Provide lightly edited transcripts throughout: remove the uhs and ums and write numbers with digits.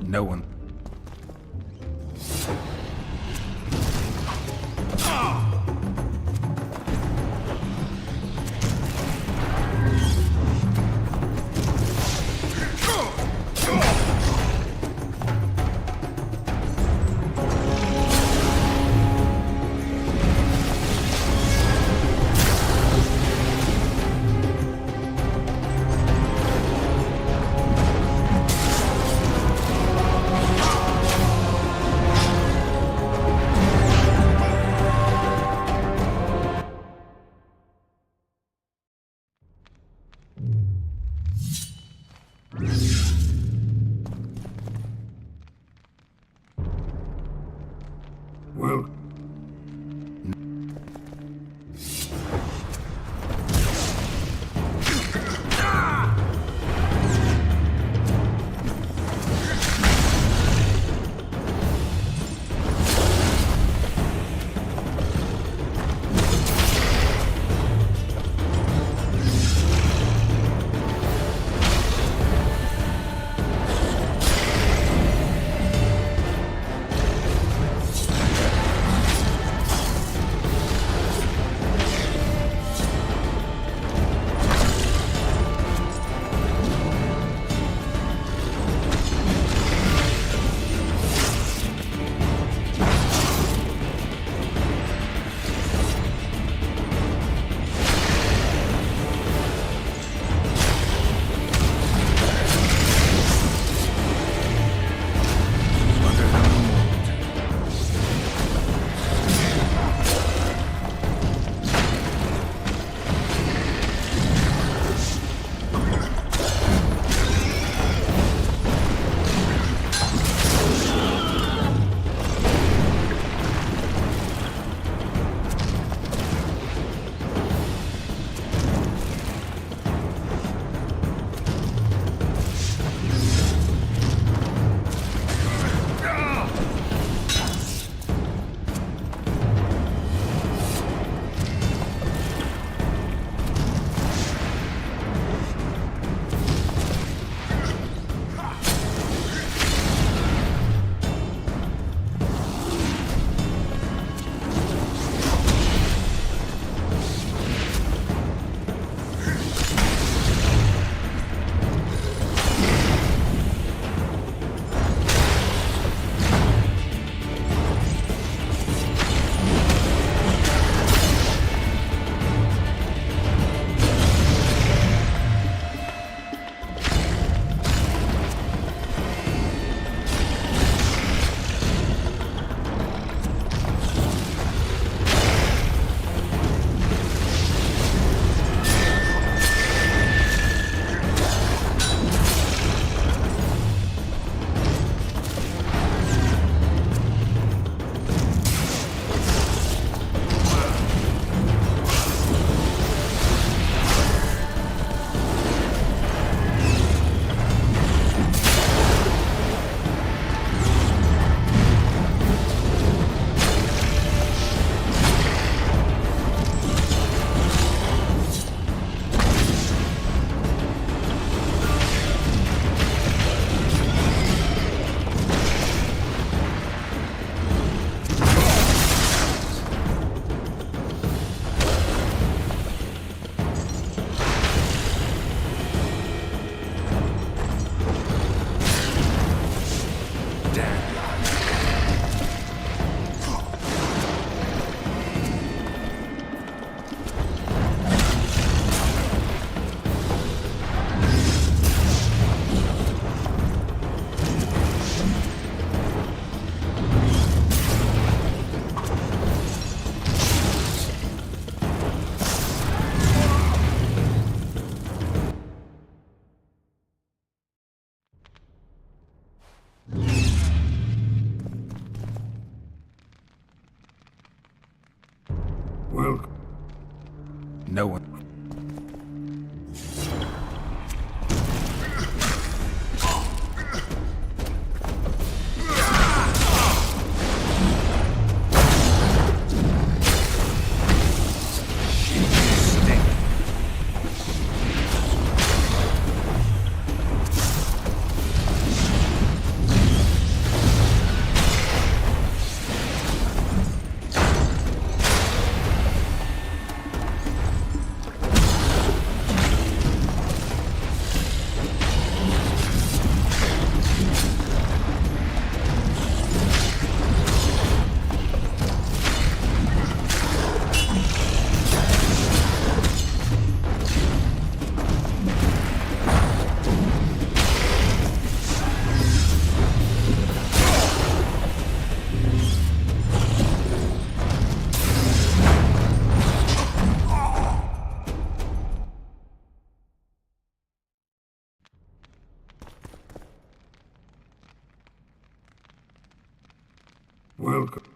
No one. Well, no one. Welcome.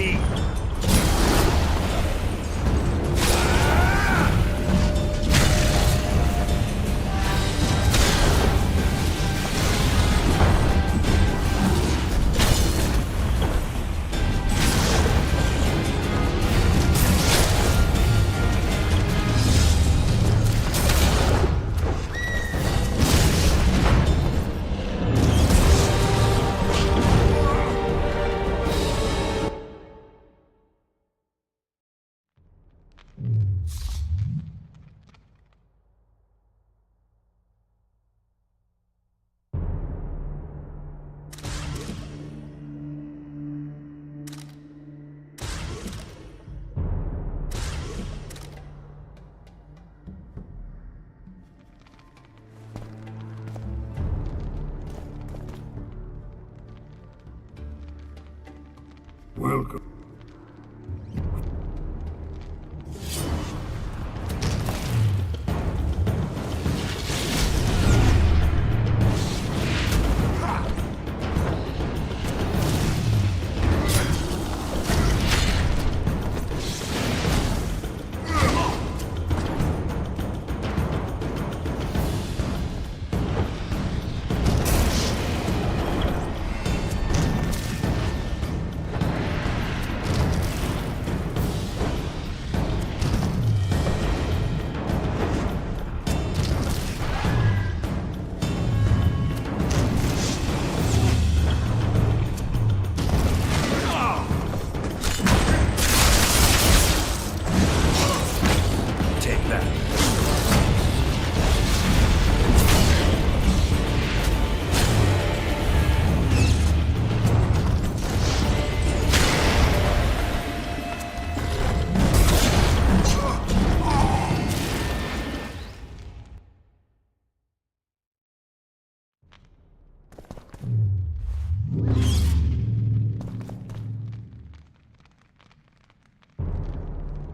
be. Welcome.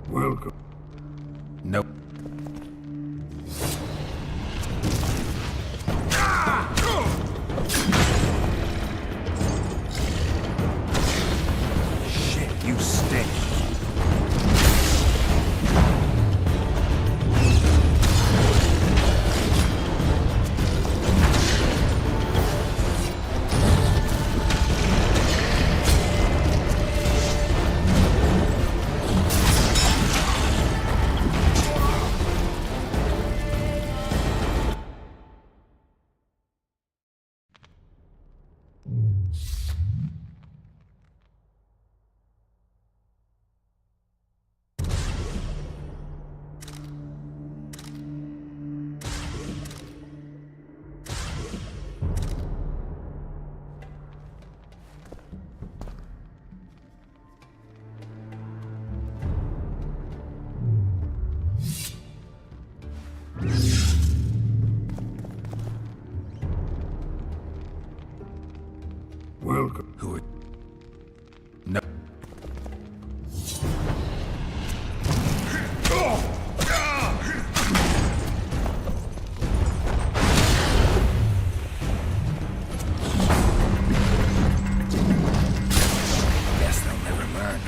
Welcome. Nope. Shit, you stink. Welcome. Who are... No. Guess they'll never learn.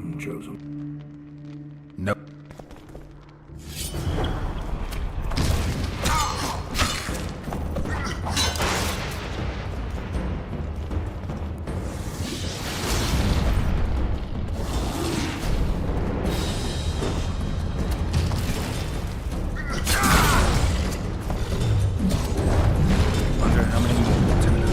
Welcome, chosen. No. Wonder how many more to go.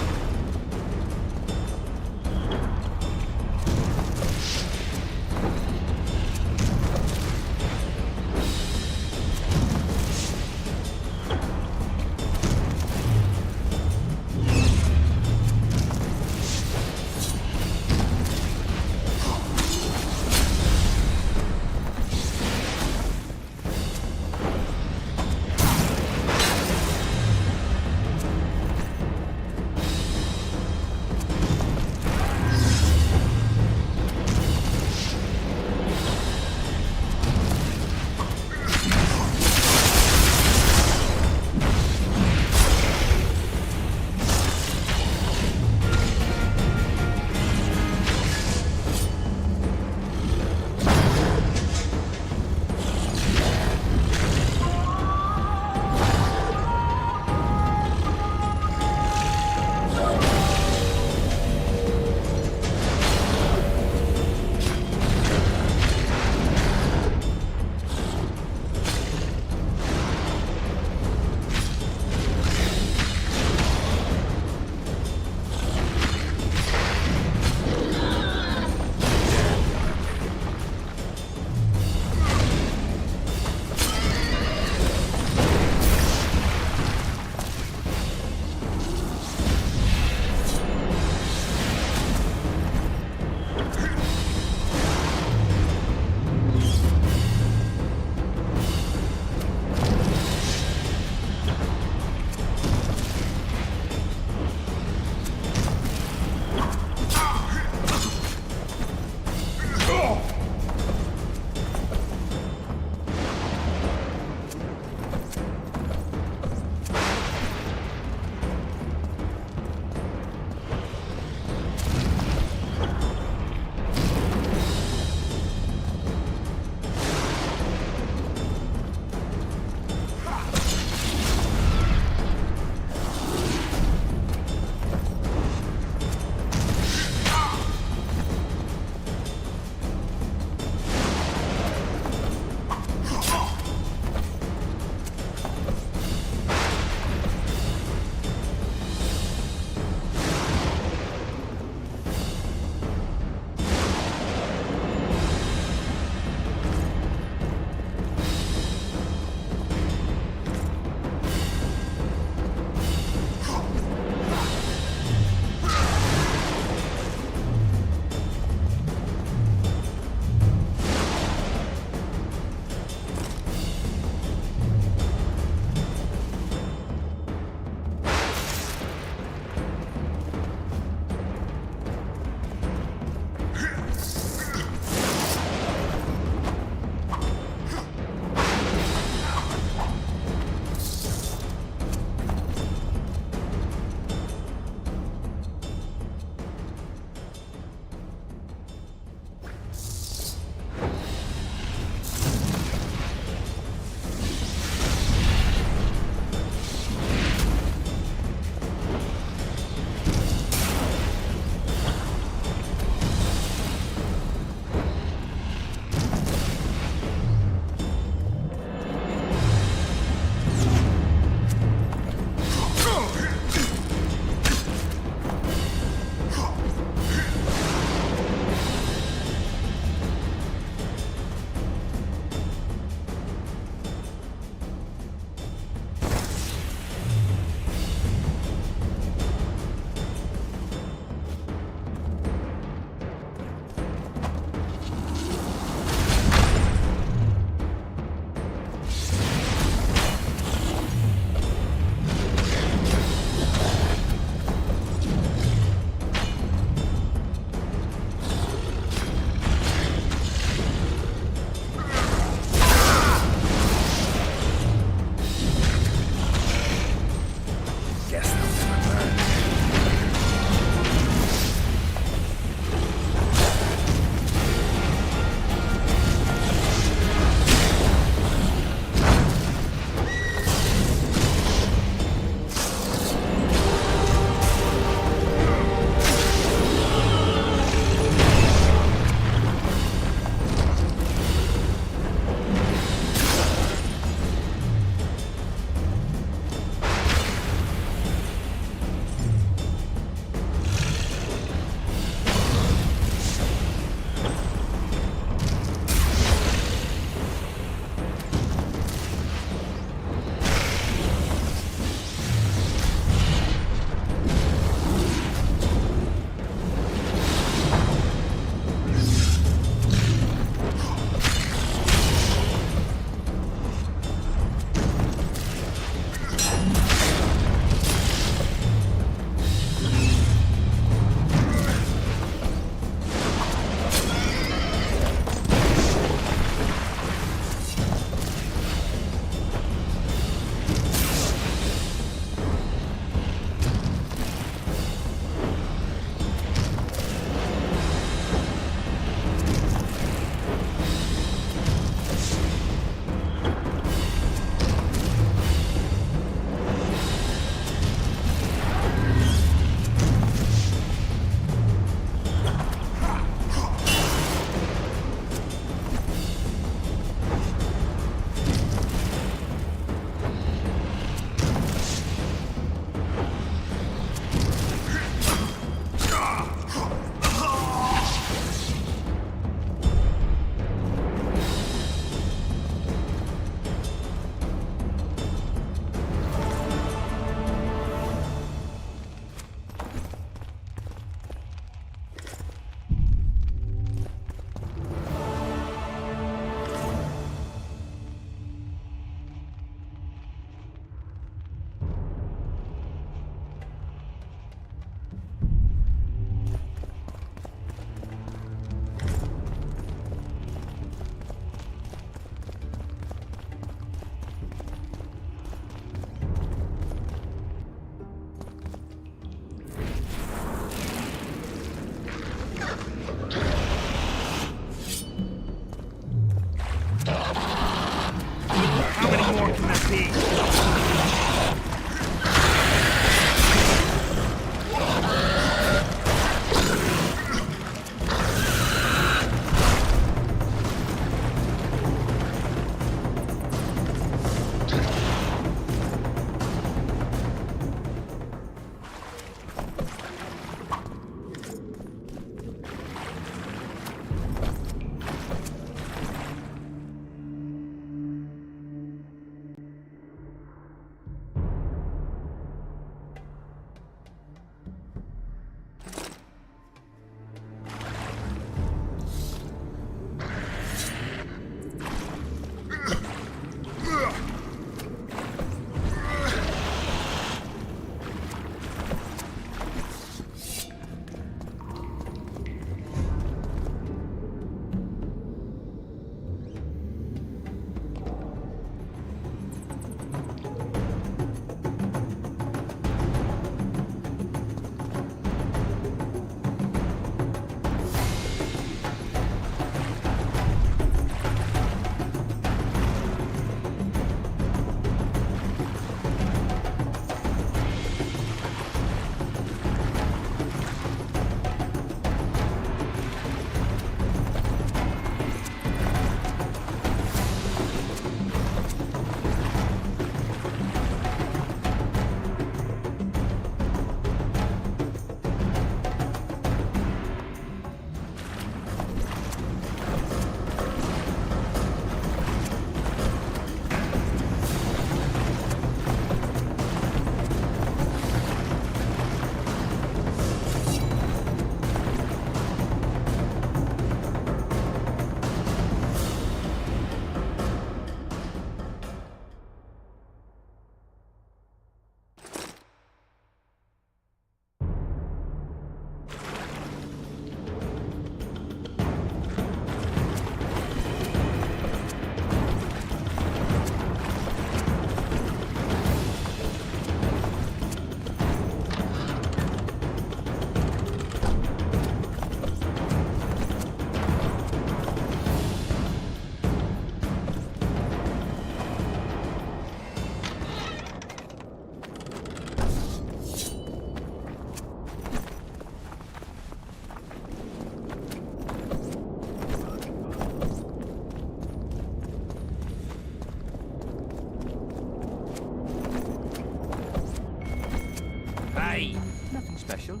Die! Nothing special.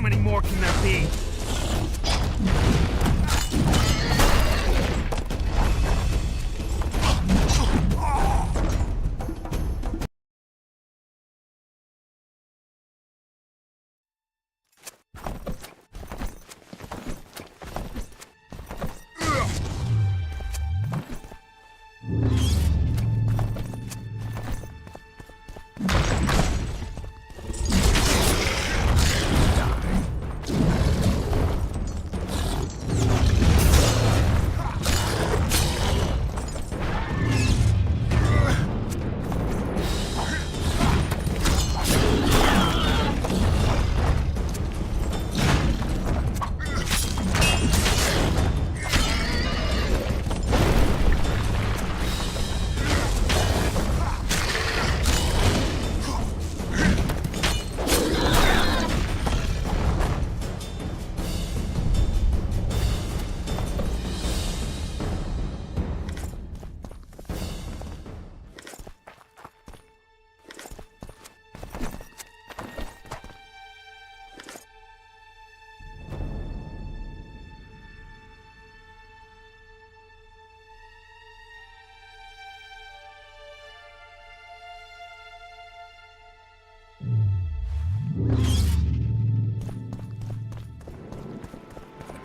many more can there be?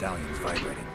Medallion's vibrating.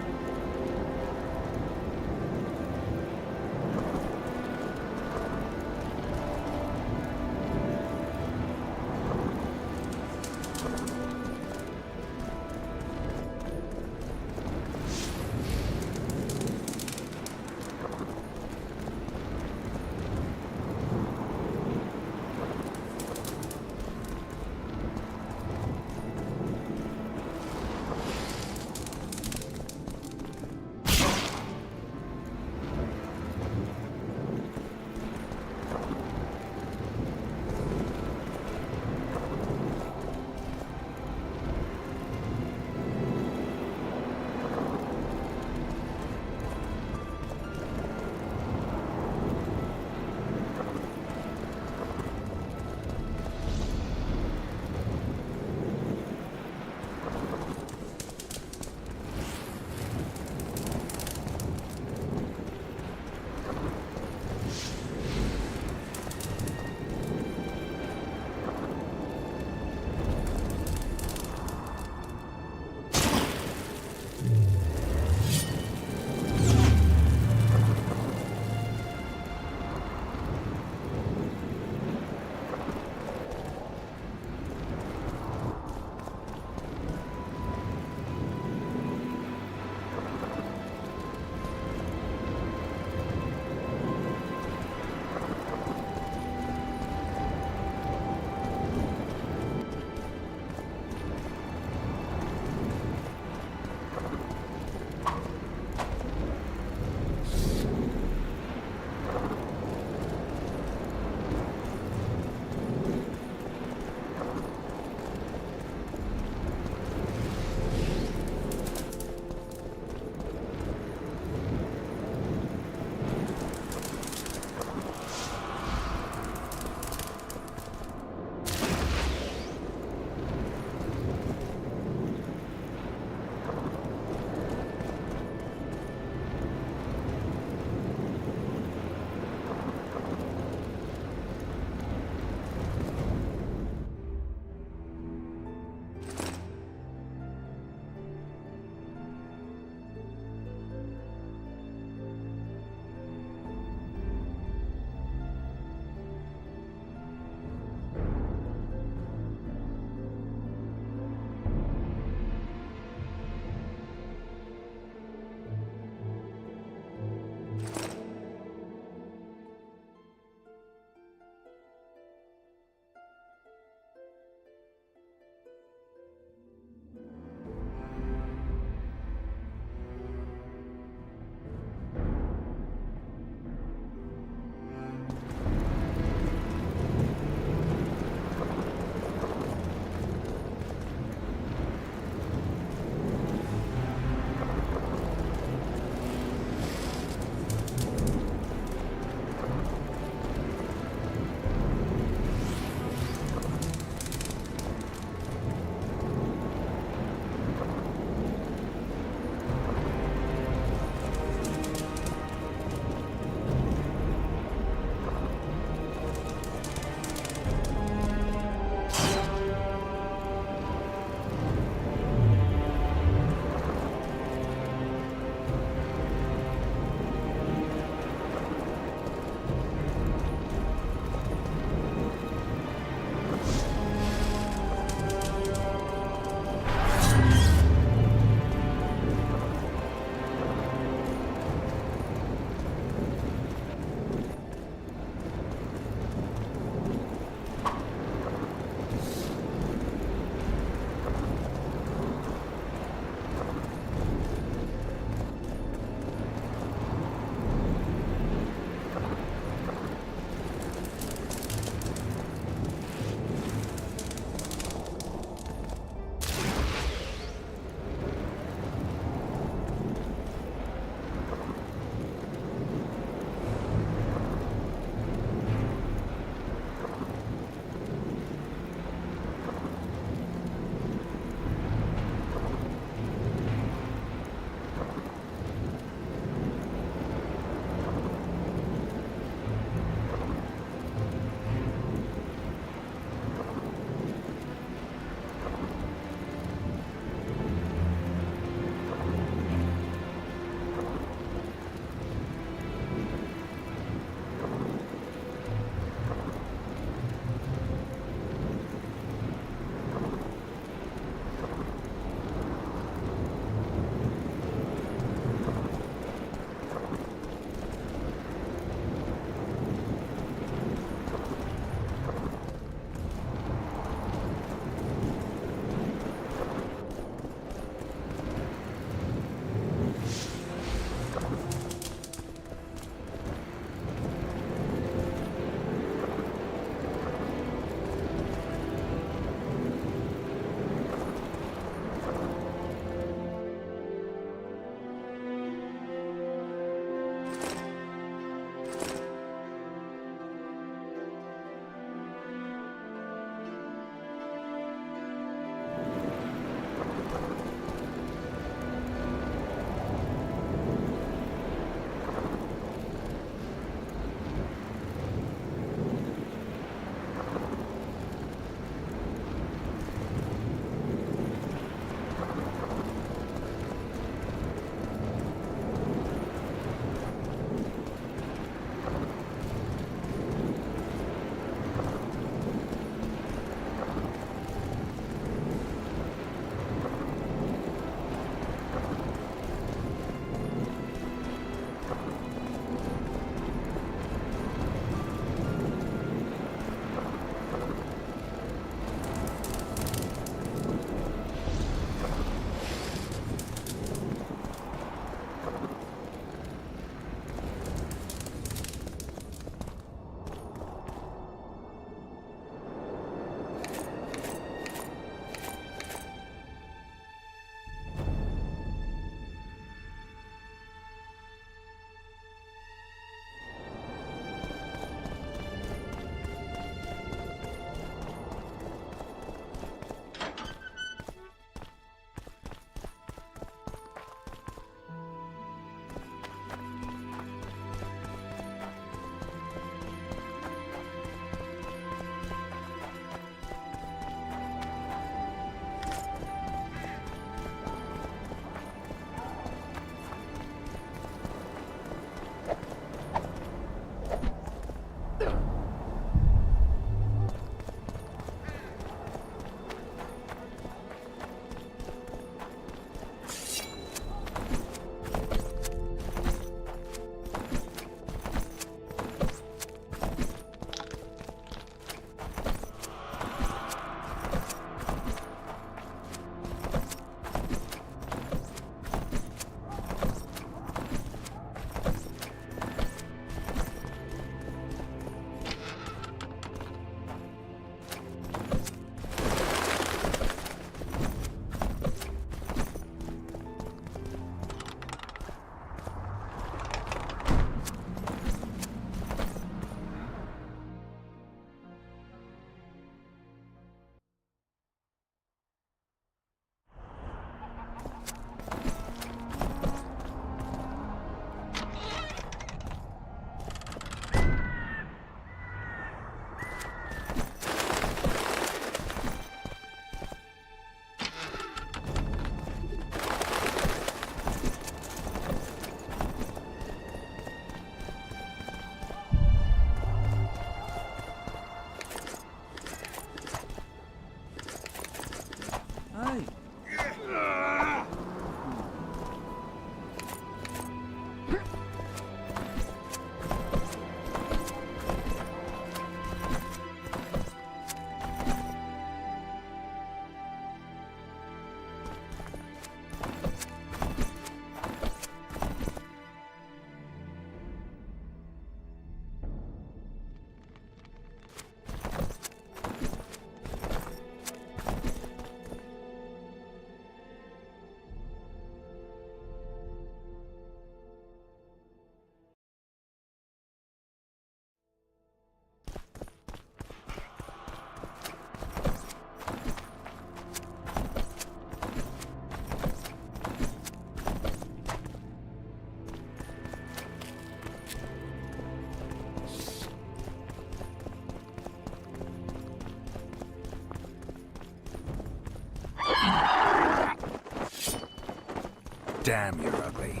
Damn, you're ugly.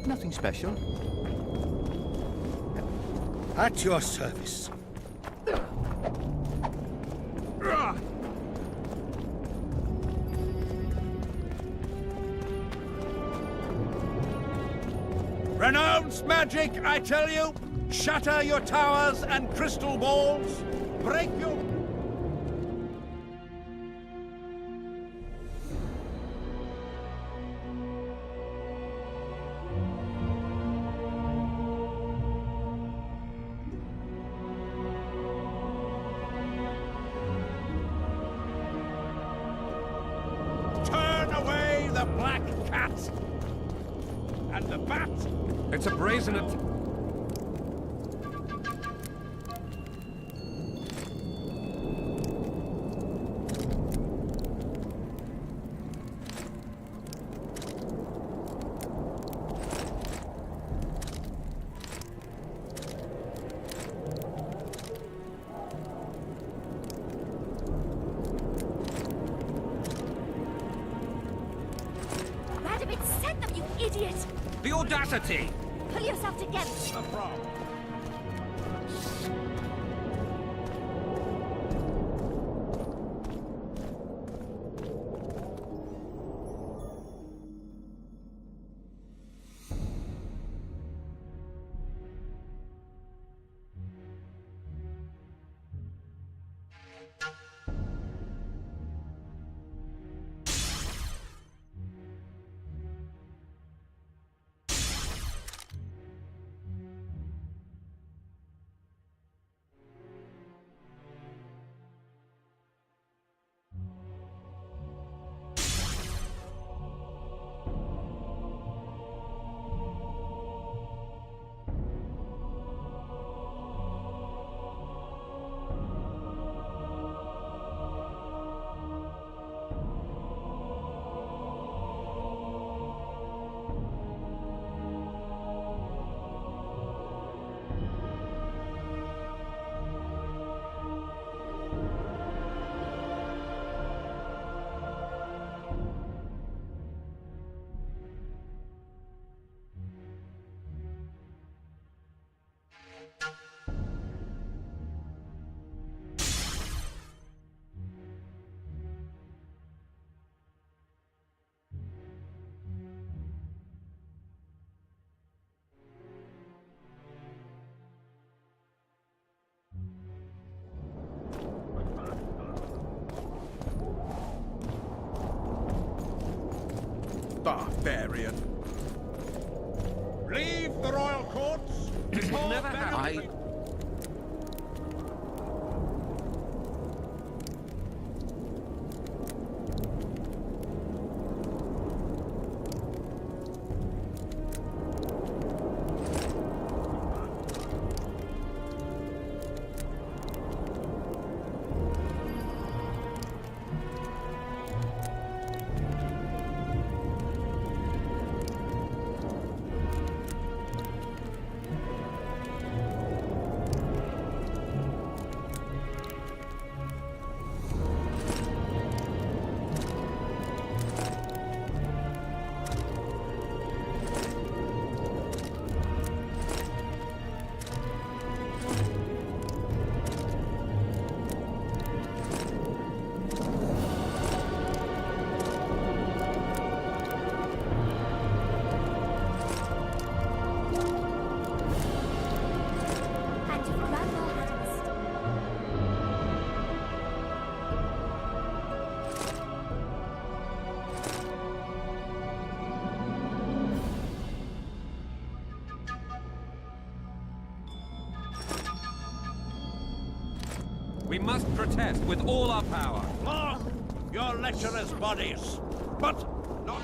Nothing special. At your service. Renounce magic, I tell you! Shatter your towers and crystal balls! Break your... Turn away the black cat! And the bat! It's a brazen Send them, you idiot! The audacity! Pull yourself together! A frog. Barbarian. Leave the royal courts. Never have. protest with all our power. Mark your lecturers' bodies, but not...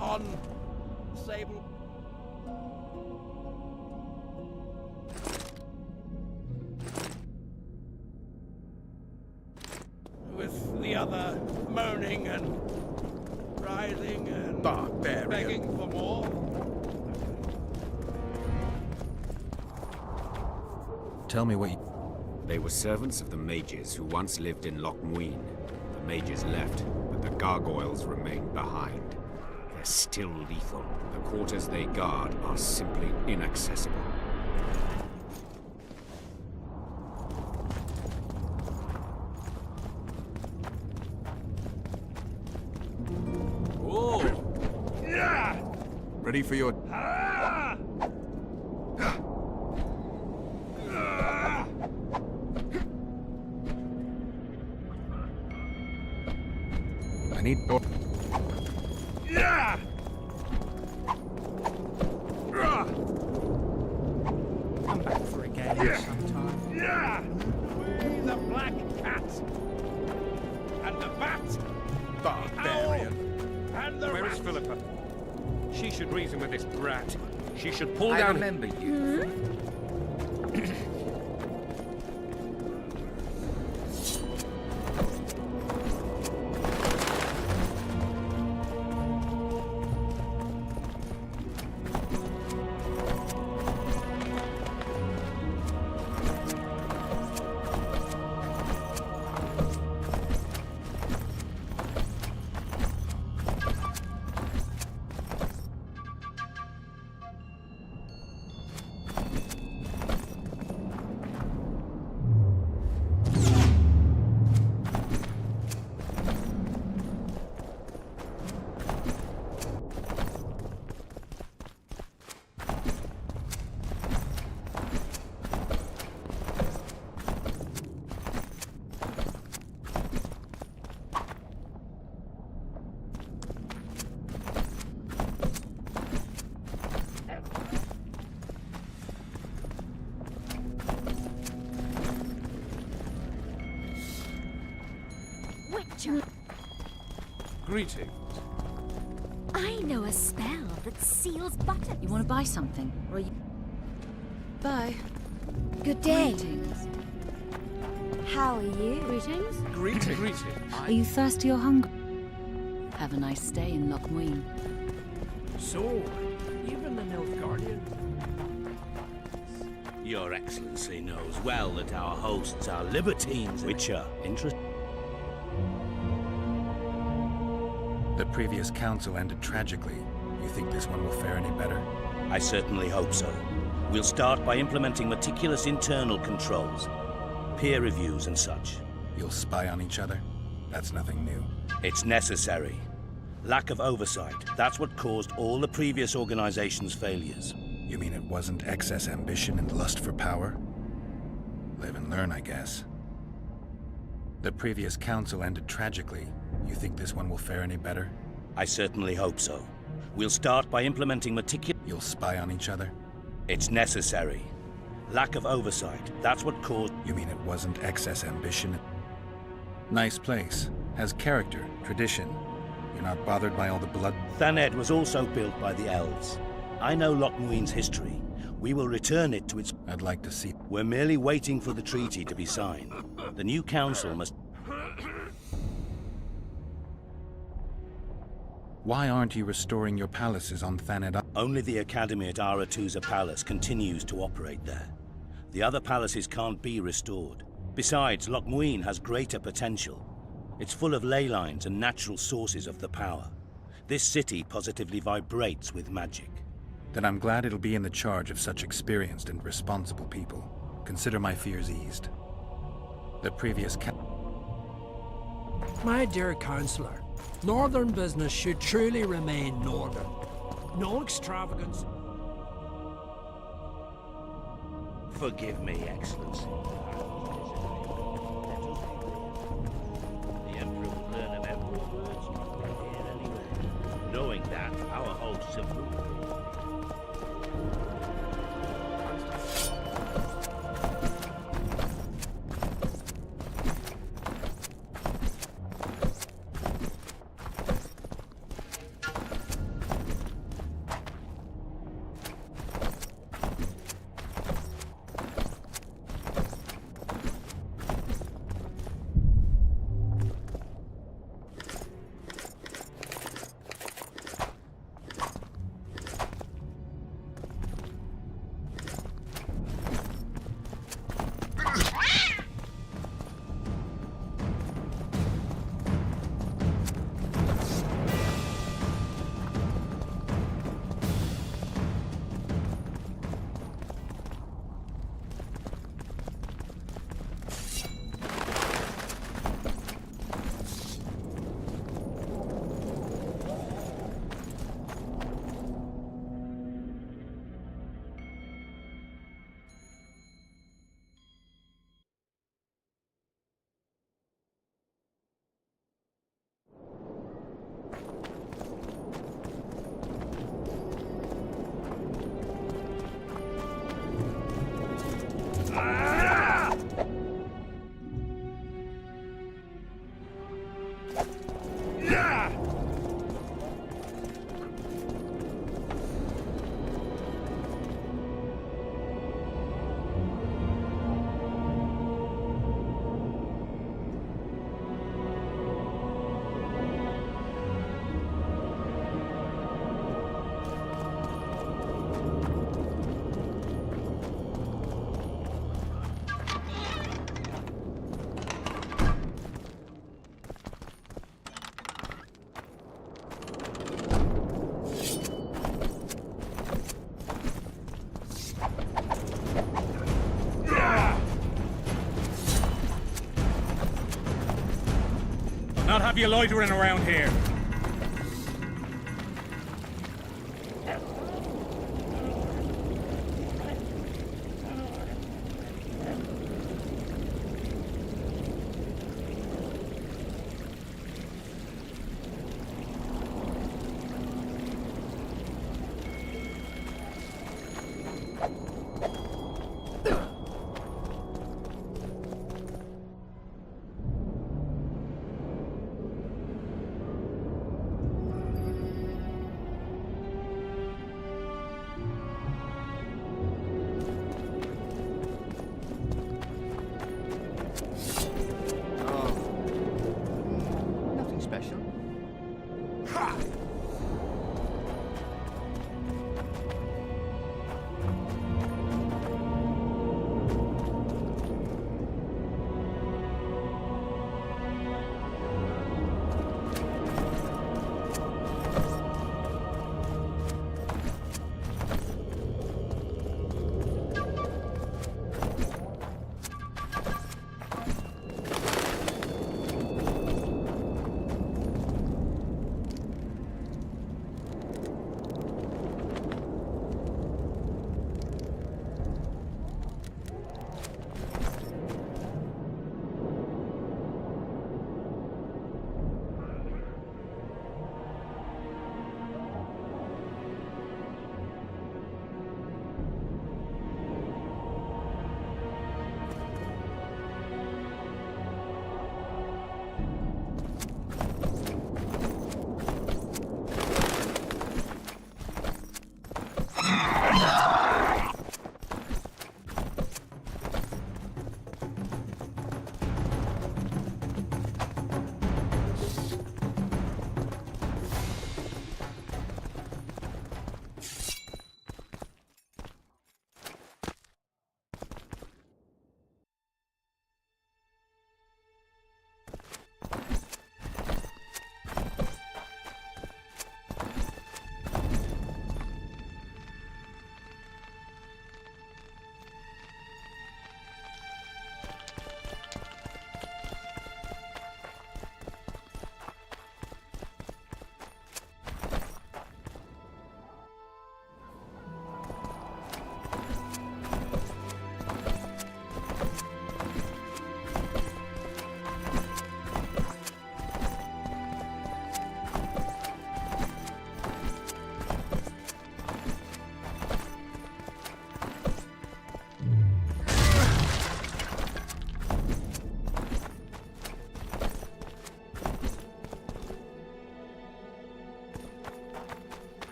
on Sable. With the other moaning and writhing and Barbarian. begging for more. Tell me what you... They were servants of the mages who once lived in Loc Muinne. The mages left, but the gargoyles remained behind. They're still lethal. The quarters they guard are simply inaccessible. Ready for your... I need... Come back for a game sometime. We the black cat and the bat, Barbarian. and the Where rat. is Philippa? She should reason with this brat. She should pull I down... remember you. Witcher, Greetings. I know a spell that seals buttons. You want to buy something? Or you... Bye. Good day. Greetings. How are you? Greetings? Greetings. Are you thirsty or hungry? Have a nice stay in Loc Muinne. So, even an Nilfgaardian. Your Excellency knows well that our hosts are libertines, which are interesting. The previous council ended tragically. You think this one will fare any better? I certainly hope so. We'll start by implementing meticulous internal controls, peer reviews and such. You'll spy on each other? That's nothing new. It's necessary. Lack of oversight, that's what caused all the previous organization's failures. You mean it wasn't excess ambition and lust for power? Live and learn, I guess. The previous council ended tragically. You think this one will fare any better? I certainly hope so. We'll start by implementing meticulous... You'll spy on each other? It's necessary. Lack of oversight, that's what caused... You mean it wasn't excess ambition? Nice place. Has character, tradition. You're not bothered by all the blood? Thaned was also built by the elves. I know Loc Muinne's history. We will return it to its... I'd like to see... We're merely waiting for the treaty to be signed. The new council must... Why aren't you restoring your palaces on Thaned? Only the Academy at Aratusa Palace continues to operate there. The other palaces can't be restored. Besides, Loc Muinne has greater potential. It's full of ley lines and natural sources of the power. This city positively vibrates with magic. Then I'm glad it'll be in the charge of such experienced and responsible people. Consider my fears eased. The previous My dear Councillor, Northern business should truly remain Northern. No extravagance. Forgive me, Excellency. The Emperor will learn of Emperor's words not to hear anyway, knowing that our hosts have ruled. Not have you loitering around here.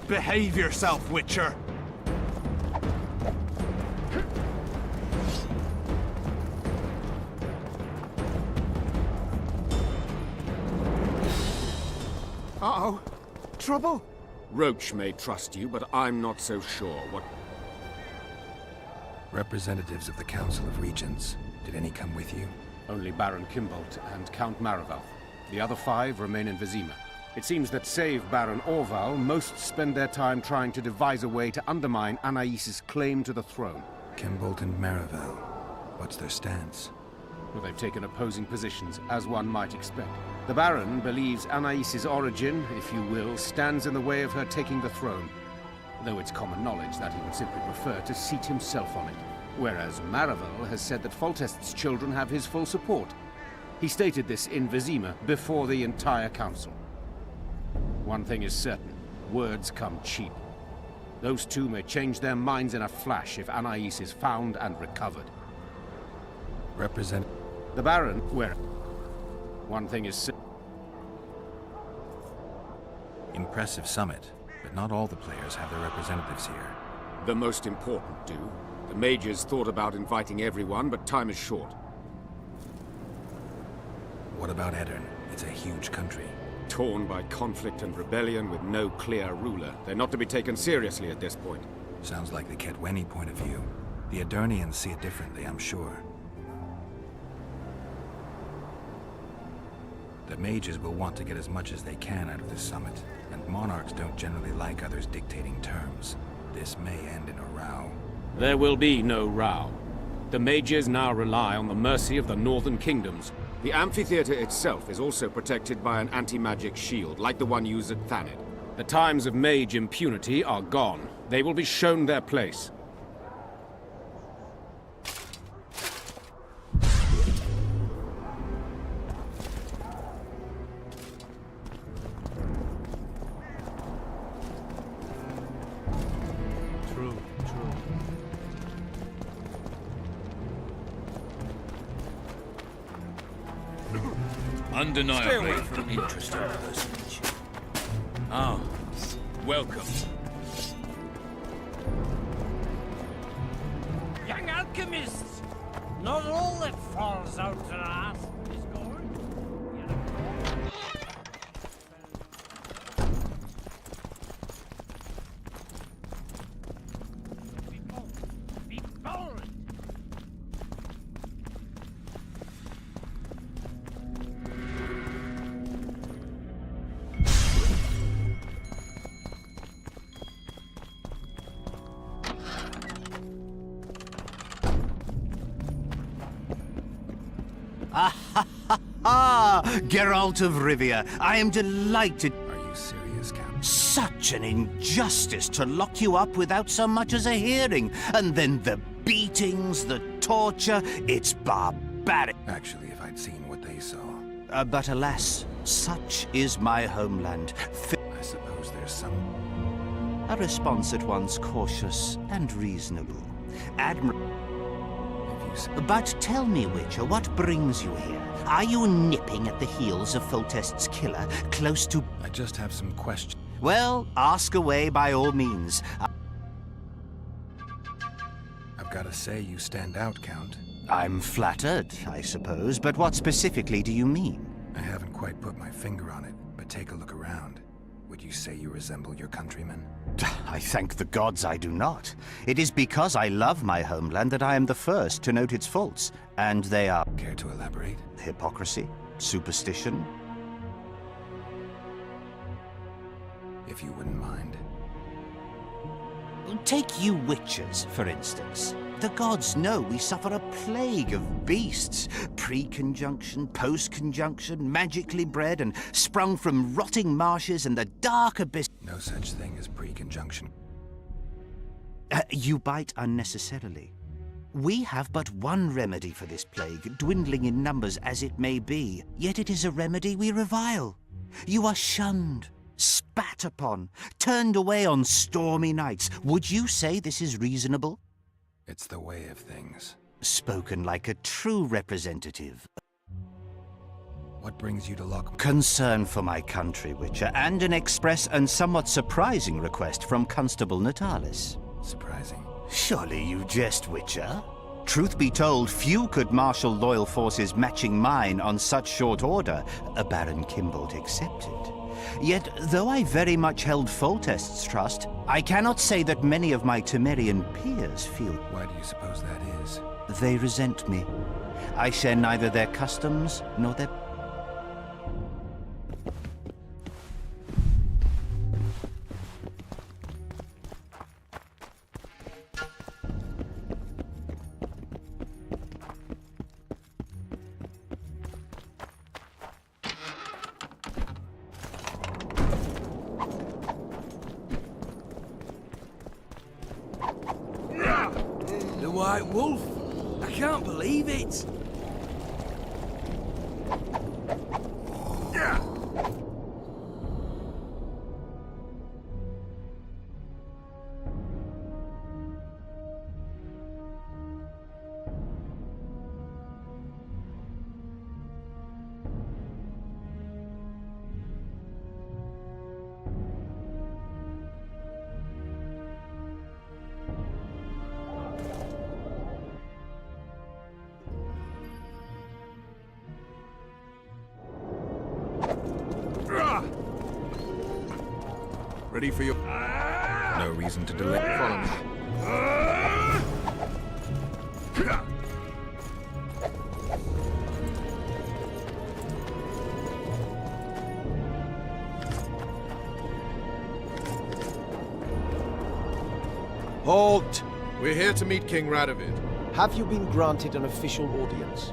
Behave yourself, Witcher! Uh-oh. Trouble? Roach may trust you, but I'm not so sure. What... Representatives of the Council of Regents. Did any come with you? Only Baron Kimbolt and Count Maraval. The other 5 remain in Vizima. It seems that save Baron Orval, most spend their time trying to devise a way to undermine Anais' claim to the throne. Kimbolt and Maraval. What's their stance? Well, they've taken opposing positions, as one might expect. The Baron believes Anais' origin, if you will, stands in the way of her taking the throne, though it's common knowledge that he would simply prefer to seat himself on it. Whereas Maraval has said that Foltest's children have his full support. He stated this in Vizima before the entire council. One thing is certain, words come cheap. Those two may change their minds in a flash if Anais is found and recovered. Represent... The Baron, where... One thing is certain. Impressive summit, but not all the players have their representatives here. The most important do. The mages thought about inviting everyone, but time is short. What about Edirn? It's a huge country. Torn by conflict and rebellion with no clear ruler. They're not to be taken seriously at this point. Sounds like the Kedweni point of view. The Edirnians see it differently, I'm sure. The mages will want to get as much as they can out of this summit, and monarchs don't generally like others dictating terms. This may end in a row. There will be no row. The mages now rely on the mercy of the northern kingdoms. The amphitheater itself is also protected by an anti-magic shield, like the one used at Thanedd. The times of mage impunity are gone. They will be shown their place. Undeniably an interesting personage. Ah, welcome. Young alchemists! Not all that falls out to us is gold. Be bold! Geralt of Rivia, I am delighted. Are you serious, Count? Such an injustice to lock you up without so much as a hearing. And then the beatings, the torture, it's barbaric. Actually, if I'd seen what they saw... But alas, such is my homeland. I suppose there's some... A response at once cautious and reasonable. But tell me, Witcher, what brings you here? Are you nipping at the heels of Foltest's killer, close to... I just have some questions. Well, ask away by all means. I've got to say you stand out, Count. I'm flattered, I suppose, but what specifically do you mean? I haven't quite put my finger on it, but take a look around. Would you say you resemble your countrymen? I thank the gods I do not. It is because I love my homeland that I am the first to note its faults, and they are... Care to elaborate? Hypocrisy, superstition. If you wouldn't mind. Take you witches, for instance. The gods know we suffer a plague of beasts. Pre-conjunction, post-conjunction, magically bred and sprung from rotting marshes and the dark abyss. No such thing as pre-conjunction. You bite unnecessarily. We have but one remedy for this plague, dwindling in numbers as it may be. Yet it is a remedy we revile. You are shunned, spat upon, turned away on stormy nights. Would you say this is reasonable? It's the way of things. Spoken like a true representative. What brings you to Loc? Concern for my country, Witcher, and an express and somewhat surprising request from Constable Natalis. Surprising. Surely you jest, Witcher? Truth be told, few could marshal loyal forces matching mine on such short order, Baron Kimbold excepted. Yet, though I very much held Foltest's trust, I cannot say that many of my Temerian peers feel. Why do you suppose that is? They resent me. I share neither their customs nor their... The White Wolf? I can't believe it! Ready for your... No reason to delay. Follow me. Halt! We're here to meet King Radovid. Have you been granted an official audience?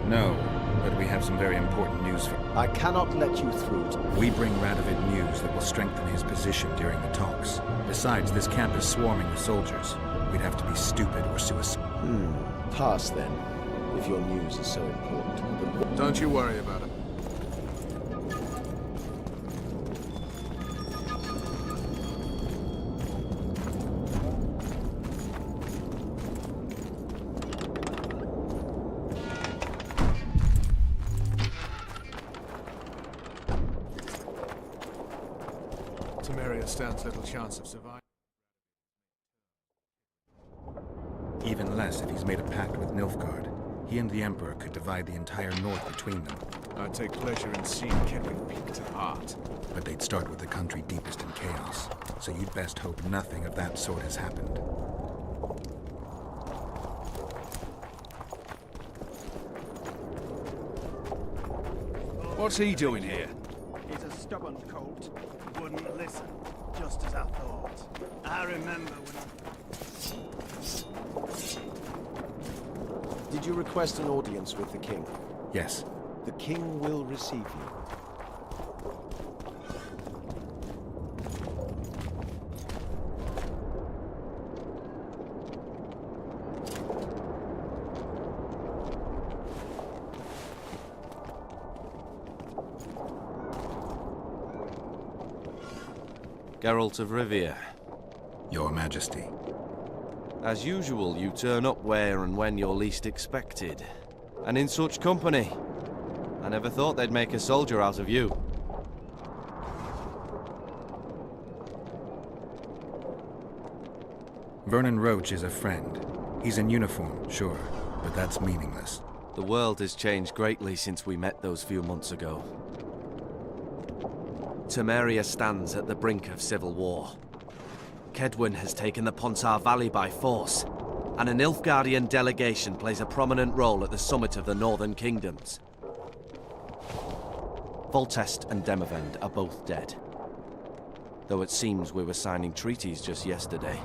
No, but we have some very important news for... I cannot let you through. We bring Radovid news that will strengthen his position during the talks. Besides, this camp is swarming with soldiers. We'd have to be stupid or suicidal. Pass then, if your news is so important. Don't you worry about it. Temeria stands little chance of surviving. Even less if he's made a pact with Nilfgaard. He and the Emperor could divide the entire north between them. I take pleasure in seeing Kedwin picked apart. But they'd start with the country deepest in chaos. So you'd best hope nothing of that sort has happened. What's he doing here? He's a stubborn colt. Wouldn't listen, just as I thought. I remember when... Did you request an audience with the king? Yes. The king will receive you. Geralt of Rivia. Your Majesty. As usual, you turn up where and when you're least expected. And in such company. I never thought they'd make a soldier out of you. Vernon Roach is a friend. He's in uniform, sure, but that's meaningless. The world has changed greatly since we met those few months ago. Temeria stands at the brink of civil war. Kedwin has taken the Pontar Valley by force, and a Nilfgaardian delegation plays a prominent role at the summit of the Northern Kingdoms. Foltest and Demavend are both dead, though it seems we were signing treaties just yesterday.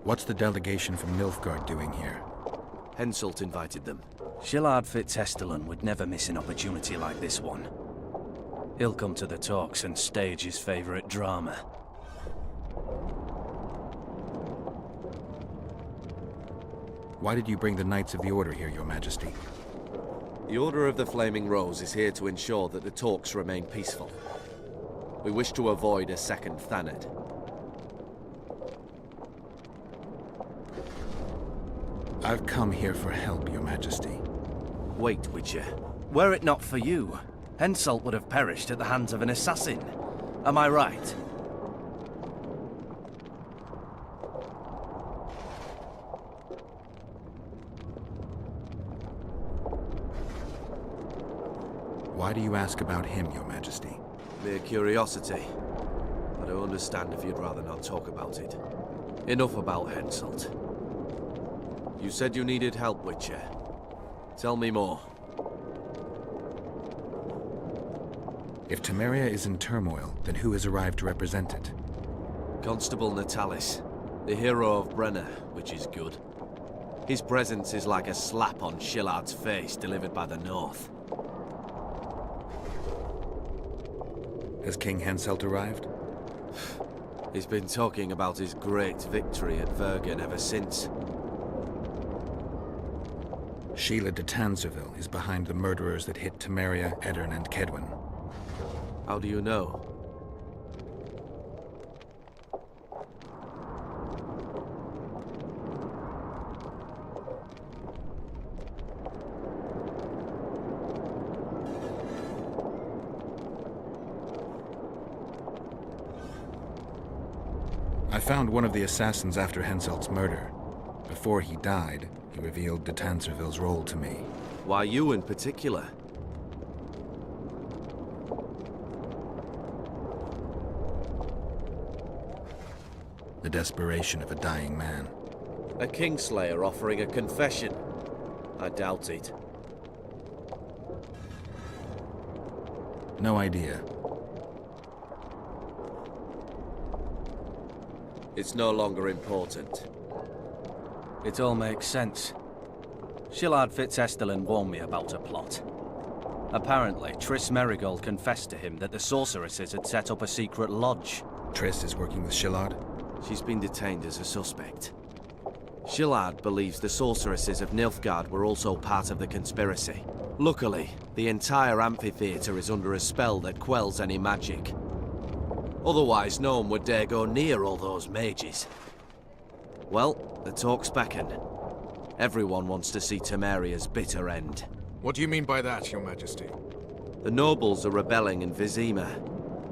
What's the delegation from Nilfgaard doing here? Henselt invited them. Shillard Fitzhestelin would never miss an opportunity like this one. He'll come to the talks and stage his favorite drama. Why did you bring the Knights of the Order here, Your Majesty? The Order of the Flaming Rose is here to ensure that the talks remain peaceful. We wish to avoid a second Thanet. I've come here for help, Your Majesty. Wait, Witcher. Were it not for you, Henselt would have perished at the hands of an assassin. Am I right? Why do you ask about him, Your Majesty? Mere curiosity. But I understand if you'd rather not talk about it. Enough about Henselt. You said you needed help, Witcher. Tell me more. If Temeria is in turmoil, then who has arrived to represent it? Constable Natalis, the hero of Brenner, which is good. His presence is like a slap on Shillard's face delivered by the North. Has King Henselt arrived? He's been talking about his great victory at Vergen ever since. Sheila de Tanzerville is behind the murderers that hit Temeria, Edirn, and Kedwin. How do you know? I found one of the assassins after Henselt's murder. Before he died, he revealed de Tanzerville's role to me. Why you in particular? The desperation of a dying man. A Kingslayer offering a confession? I doubt it. No idea. It's no longer important. It all makes sense. Shillard Fitzestelin warned me about a plot. Apparently, Triss Merigold confessed to him that the sorceresses had set up a secret lodge. Triss is working with Shillard? She's been detained as a suspect. Shillard believes the sorceresses of Nilfgaard were also part of the conspiracy. Luckily, the entire amphitheater is under a spell that quells any magic. Otherwise, no one would dare go near all those mages. Well, the talk's beckon. Everyone wants to see Temeria's bitter end. What do you mean by that, Your Majesty? The nobles are rebelling in Vizima.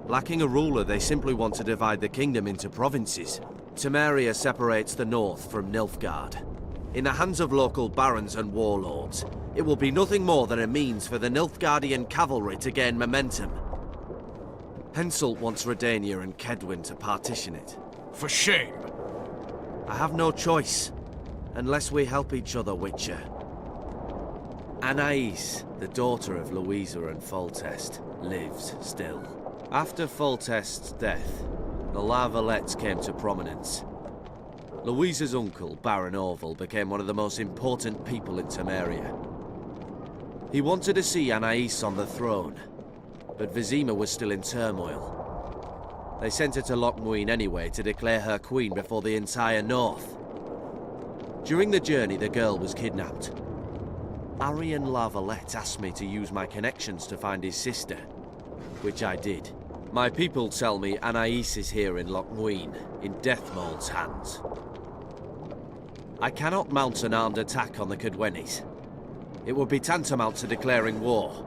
Lacking a ruler, they simply want to divide the kingdom into provinces. Temeria separates the north from Nilfgaard. In the hands of local barons and warlords, it will be nothing more than a means for the Nilfgaardian cavalry to gain momentum. Henselt wants Redania and Kedwin to partition it. For shame! I have no choice, unless we help each other, Witcher. Anais, the daughter of Louisa and Foltest, lives still. After Foltest's death, the La Valettes came to prominence. Louisa's uncle, Baron Orville, became one of the most important people in Temeria. He wanted to see Anais on the throne, but Vizima was still in turmoil. They sent her to Loc Muinne anyway to declare her queen before the entire north. During the journey, the girl was kidnapped. Arian La Valette asked me to use my connections to find his sister, which I did. My people tell me Anais is here in Loc Muinne, in Deathmold's hands. I cannot mount an armed attack on the Kedwenis. It would be tantamount to declaring war.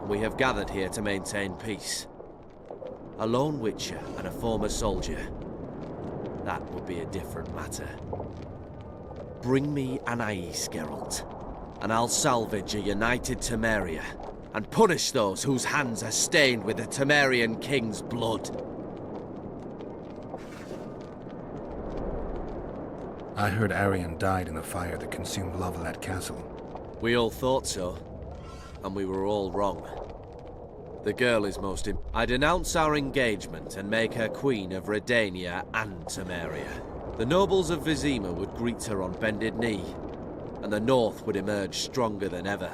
We have gathered here to maintain peace. A lone witcher and a former soldier. That would be a different matter. Bring me Anais, Geralt, and I'll salvage a united Temeria, and punish those whose hands are stained with the Temerian king's blood. I heard Arian died in the fire that consumed La Valette Castle. We all thought so, and we were all wrong. The girl is most I denounce our engagement and make her queen of Redania and Temeria. The nobles of Vizima would greet her on bended knee, and the north would emerge stronger than ever.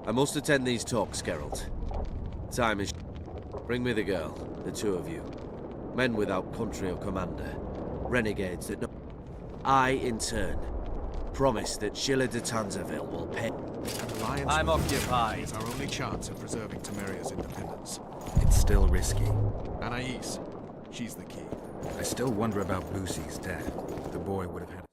I must attend these talks, Geralt. Time is... Bring me the girl, the two of you. Men without country or commander. Renegades that know... I, in turn, promise that Sheila de Tanzerville will pay... I'm occupied. It's our only chance of preserving Temeria's independence. It's still risky. Anais, she's the key. I still wonder about Lucy's death. The boy would have had...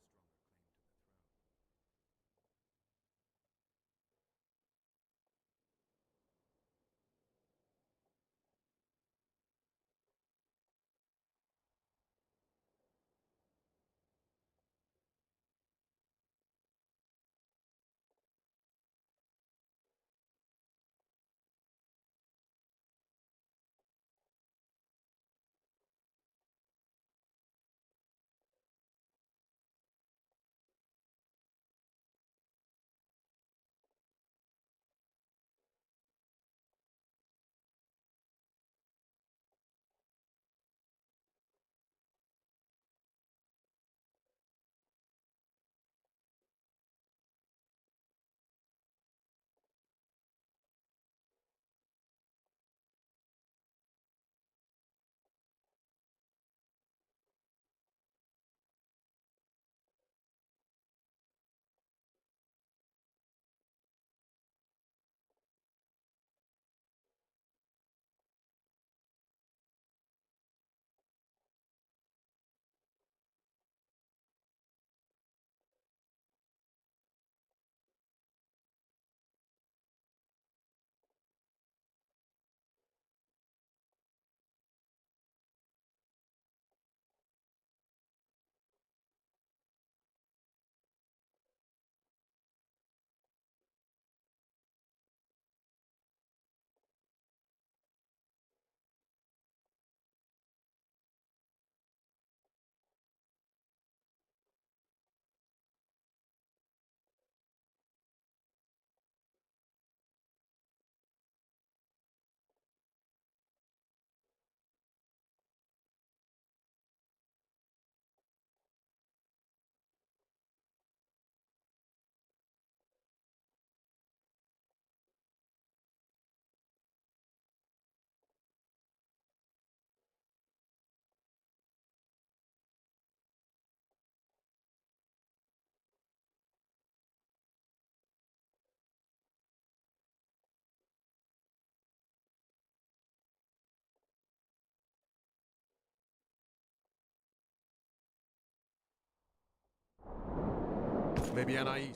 Maybe Anais.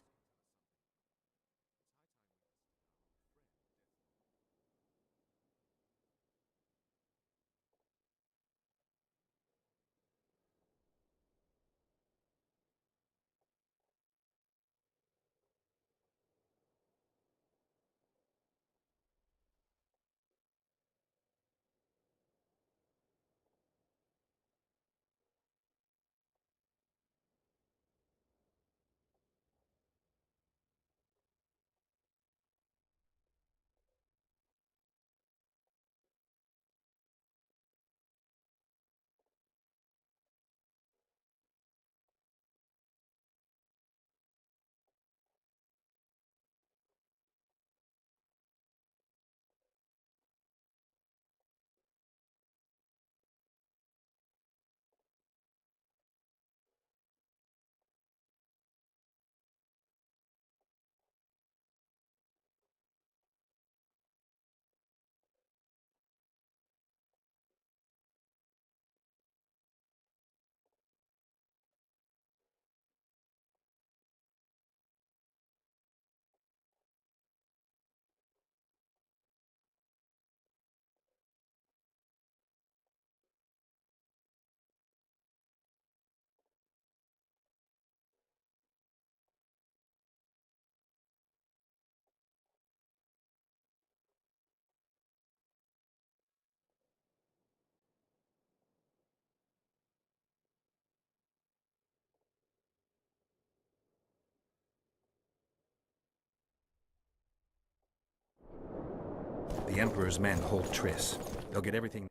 The Emperor's men hold Triss. They'll get everything.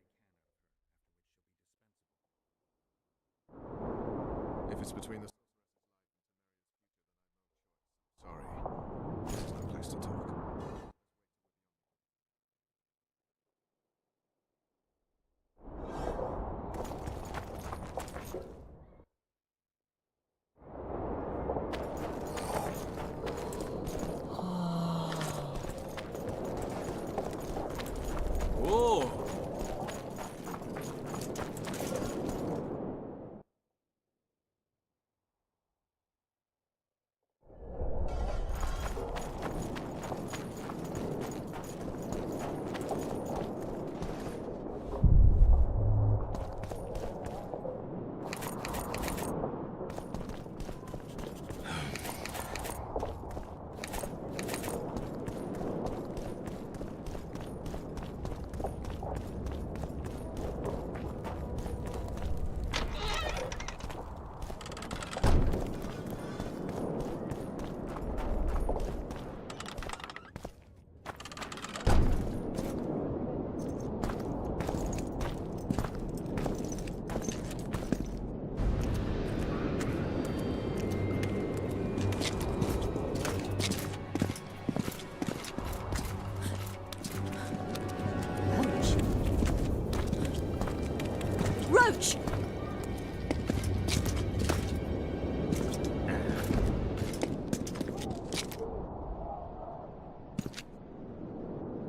If it's between the sorry, this is no place to talk.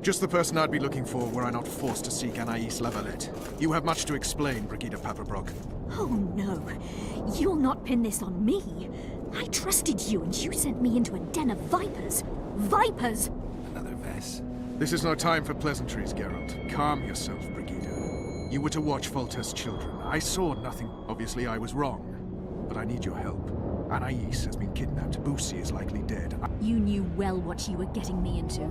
Just the person I'd be looking for were I not forced to seek Anais Lavalette. You have much to explain, Brigida Paperbrock. Oh no, you'll not pin this on me. I trusted you and you sent me into a den of vipers. Vipers! Another Vess. This is no time for pleasantries, Geralt. Calm yourself, Brigida. You were to watch Foltest's children. I saw nothing. Obviously, I was wrong. But I need your help. Anais has been kidnapped. Busi is likely dead. You knew well what you were getting me into.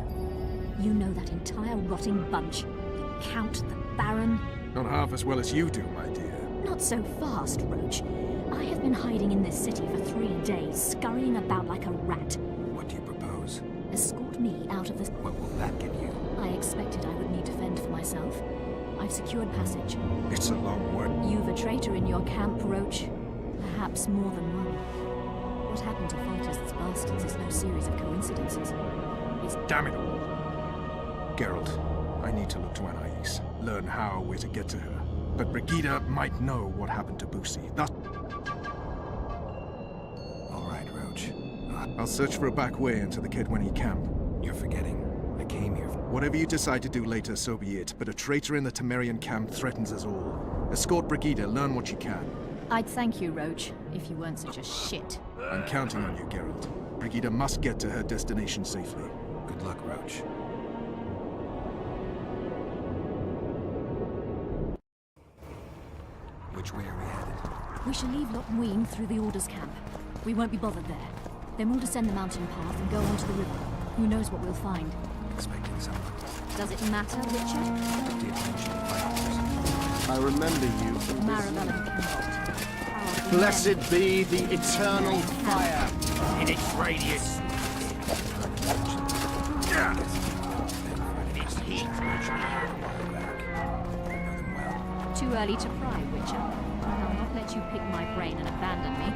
You know that entire rotting bunch. The Count, the Baron. Not half as well as you do, my dear. Not so fast, Roach. I have been hiding in this city for 3 days, scurrying about like a rat. What do you propose? Escort me out of this... What will that get you? I expected I would need to fend for myself. I've secured passage. It's a long way. You've a traitor in your camp, Roach. Perhaps more than one. What happened to Foltest's bastards is no series of coincidences. It's... Damn it all. Geralt, I need to look to Anais, learn how we're to get to her. But Brigida might know what happened to Busi. Thus... All right, Roach. I'll search for a back way into the Kedweni camp. You're forgetting. I came here. Whatever you decide to do later, so be it. But a traitor in the Temerian camp threatens us all. Escort Brigida, learn what you can. I'd thank you, Roach, if you weren't such a shit. I'm counting on you, Geralt. Brigida must get to her destination safely. Good luck, Roach. Which way are we headed? We shall leave Loc Muinne through the Order's camp. We won't be bothered there. Then we'll descend the mountain path and go onto the river. Who knows what we'll find? Expecting someone. Does it matter, Richard? I remember you. Marabella Campbell. Blessed be the eternal fire In its radius. Its heat. Too early to pry, Richard. I'll not let you pick my brain and abandon me.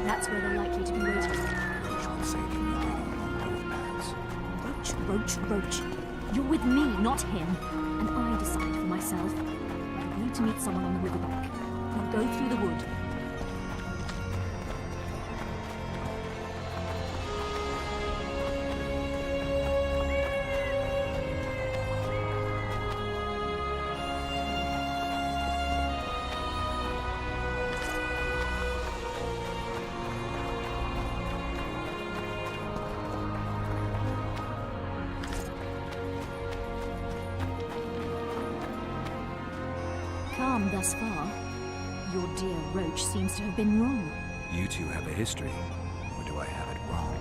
That's where they're likely to be waiting. Roach. You're with me, not him. And I decide for myself. I agreed to meet someone on the riverbank. We'll go through the wood. Calm thus far. Your dear Roach seems to have been wrong. You two have a history, or do I have it wrong?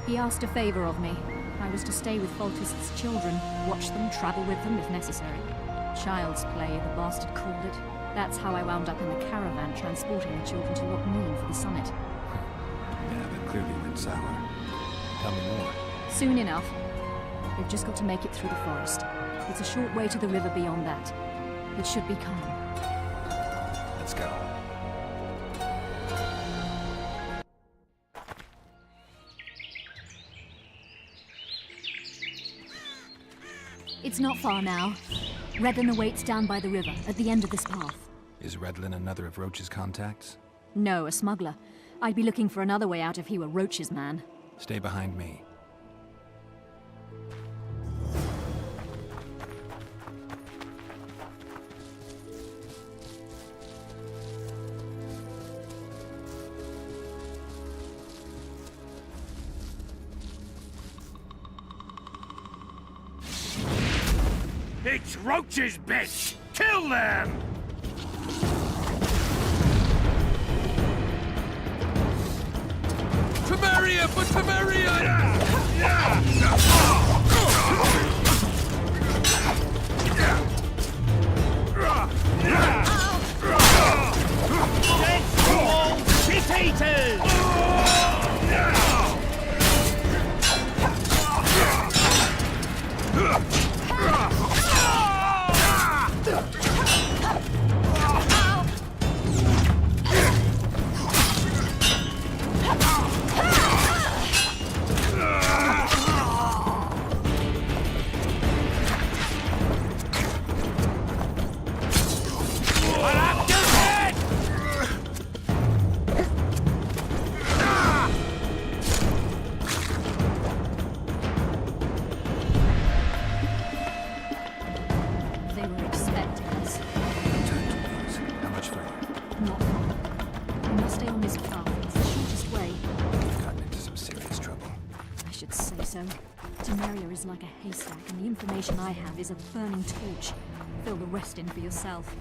He asked a favor of me. I was to stay with Foltest's children, watch them, travel with them if necessary. Child's play, the bastard called it. That's how I wound up in the caravan transporting the children to Loc Muinne for the summit. Yeah, that clearly went sour. Tell me more. Soon enough. We've just got to make it through the forest. It's a short way to the river beyond that. It should be calm. Let's go. It's not far now. Redlin awaits down by the river, at the end of this path. Is Redlin another of Roach's contacts? No, a smuggler. I'd be looking for another way out if he were Roach's man. Stay behind me. It's Roach's bitch! Kill them! Temeria for Temeria! Dead small shit-eaters! Temeria is like a haystack, and the information I have is a burning torch. Fill the rest in for yourself.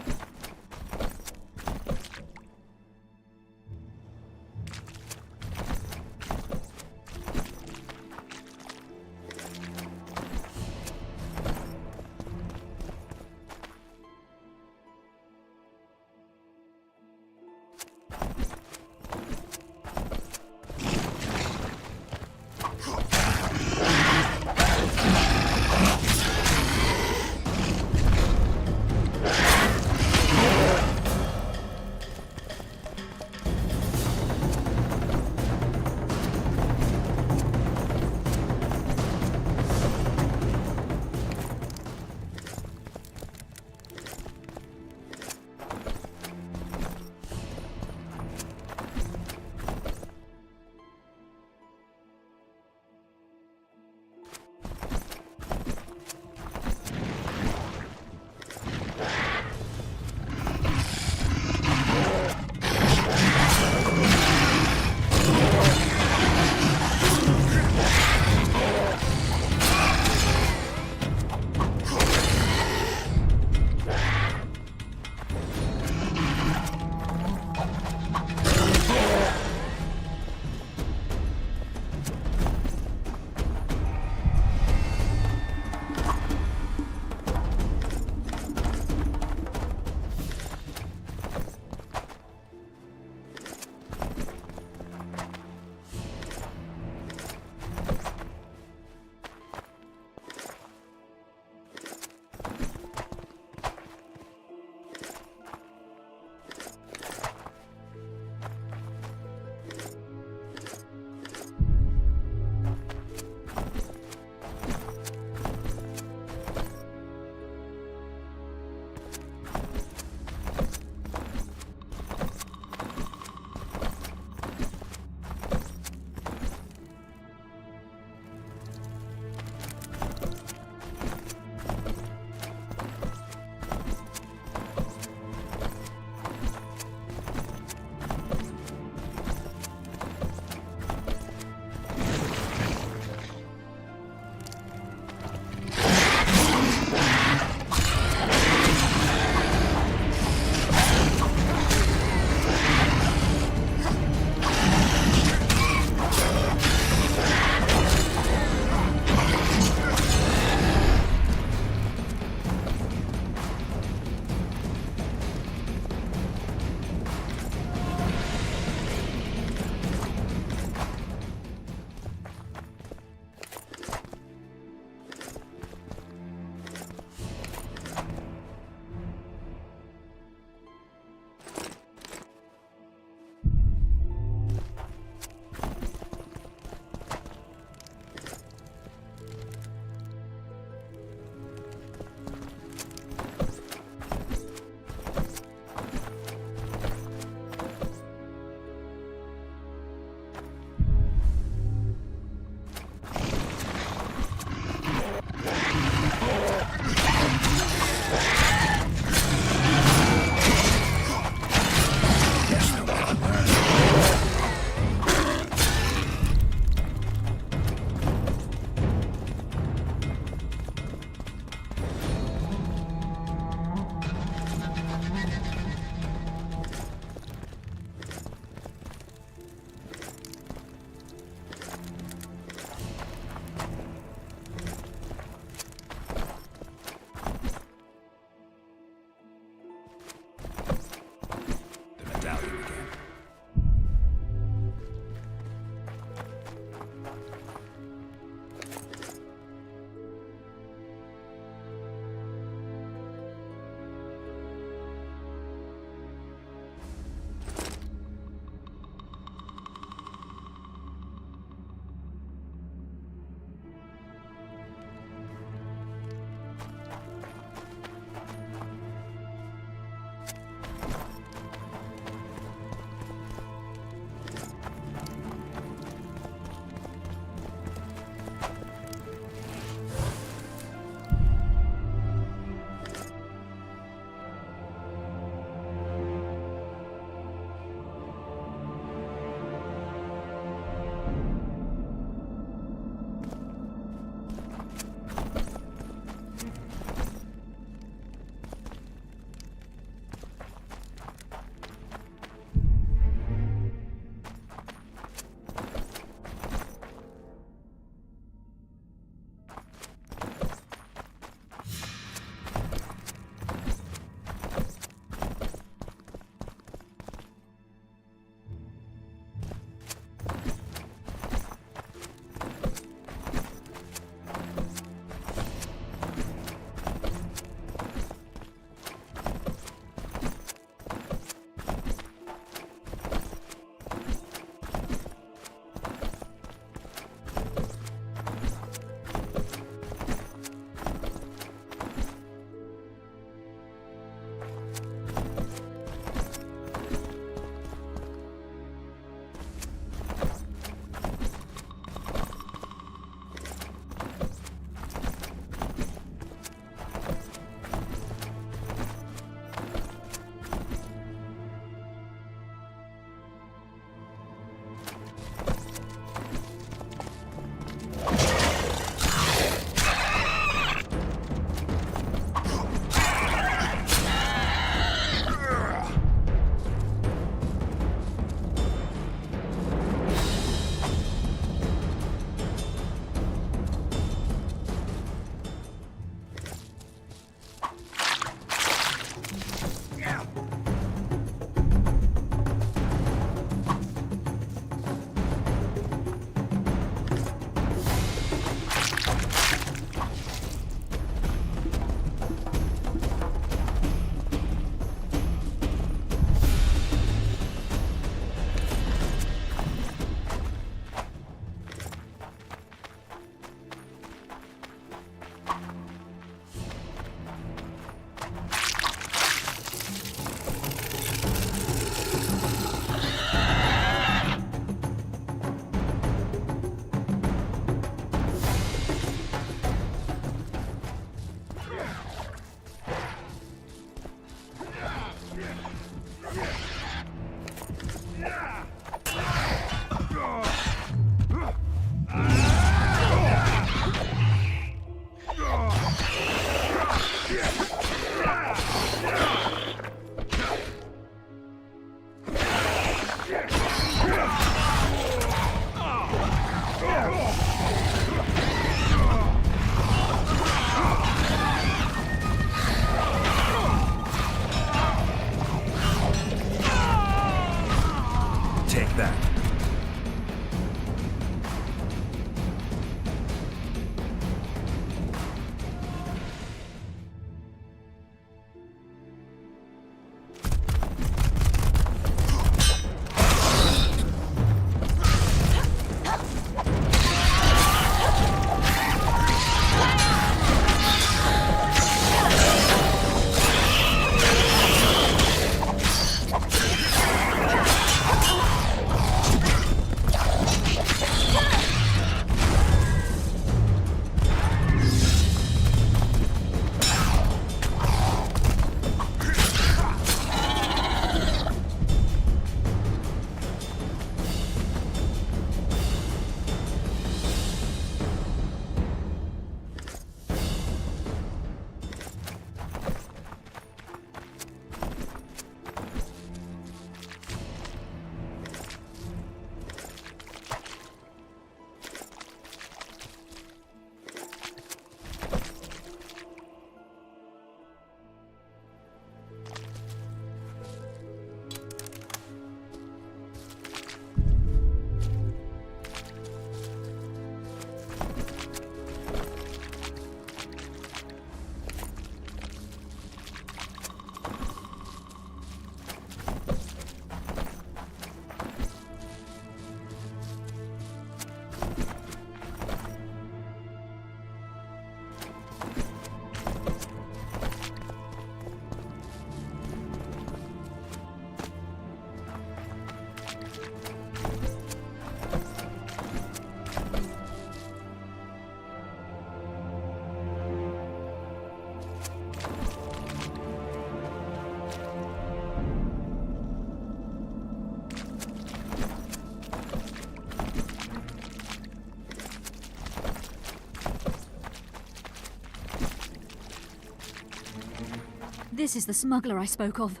This is the smuggler I spoke of.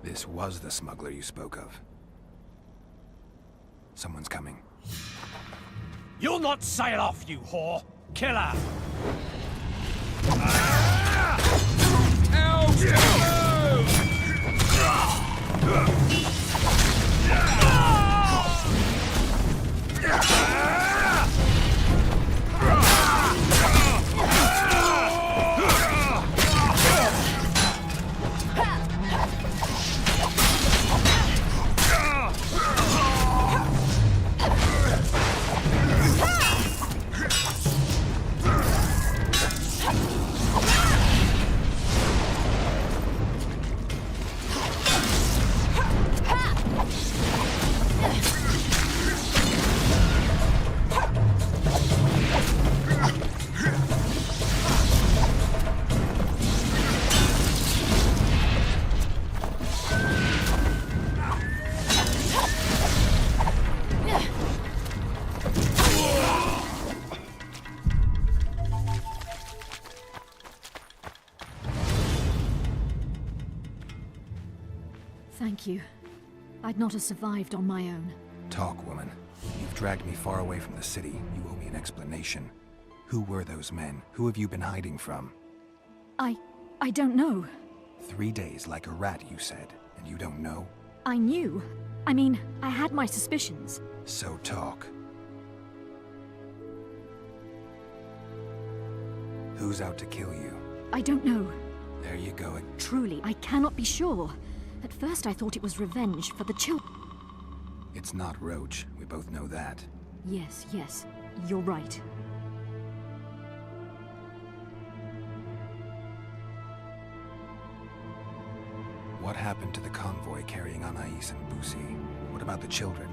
This was the smuggler you spoke of. Someone's coming. You'll not sail off, you whore! Kill her! Thank you. I'd not have survived on my own. Talk, woman. You've dragged me far away from the city. You owe me an explanation. Who were those men? Who have you been hiding from? I don't know. 3 days like a rat, you said, and you don't know? I knew. I mean, I had my suspicions. So talk. Who's out to kill you? I don't know. There you go. Truly, I cannot be sure. At first I thought it was revenge for the children. It's not Roach. We both know that. Yes, yes. You're right. What happened to the convoy carrying Anais and Busi? What about the children?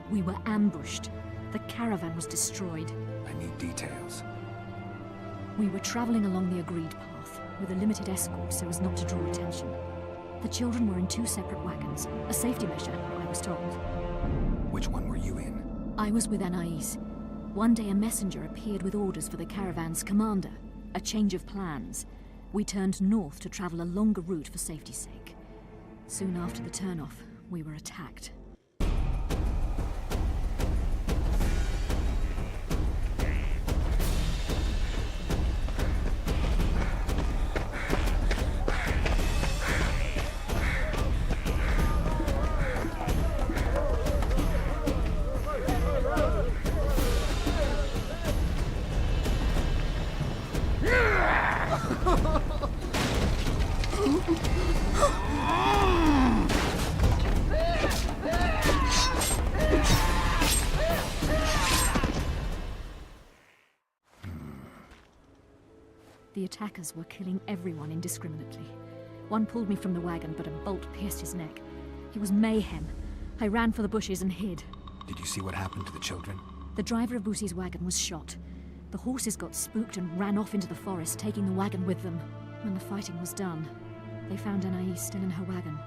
We were ambushed. The caravan was destroyed. I need details. We were traveling along the agreed path, with a limited escort so as not to draw attention. The children were in 2 separate wagons. A safety measure, I was told. Which one were you in? I was with Anais. One day a messenger appeared with orders for the caravan's commander. A change of plans. We turned north to travel a longer route for safety's sake. Soon after the turnoff, we were attacked. The attackers were killing everyone indiscriminately. One pulled me from the wagon, but a bolt pierced his neck. It was mayhem. I ran for the bushes and hid. Did you see what happened to the children? The driver of Busi's wagon was shot. The horses got spooked and ran off into the forest, taking the wagon with them. When the fighting was done, they found Anais still in her wagon.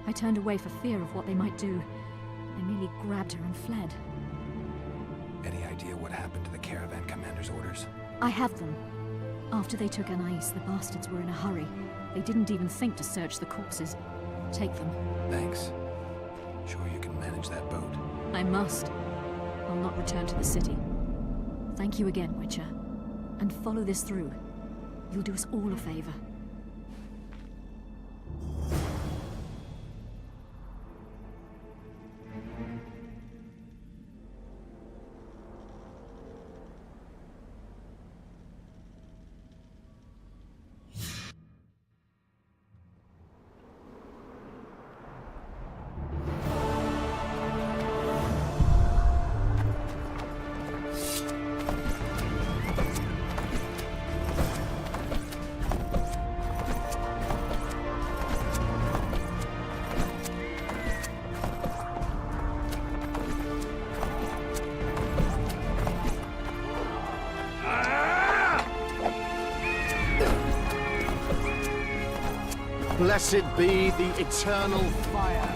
I turned away for fear of what they might do. They merely grabbed her and fled. Any idea what happened to the caravan commander's orders? I have them. After they took Anais, the bastards were in a hurry. They didn't even think to search the corpses. Take them. Thanks. Sure you can manage that boat? I must. I'll not return to the city. Thank you again, Witcher. And follow this through. You'll do us all a favor. Blessed be the eternal fire.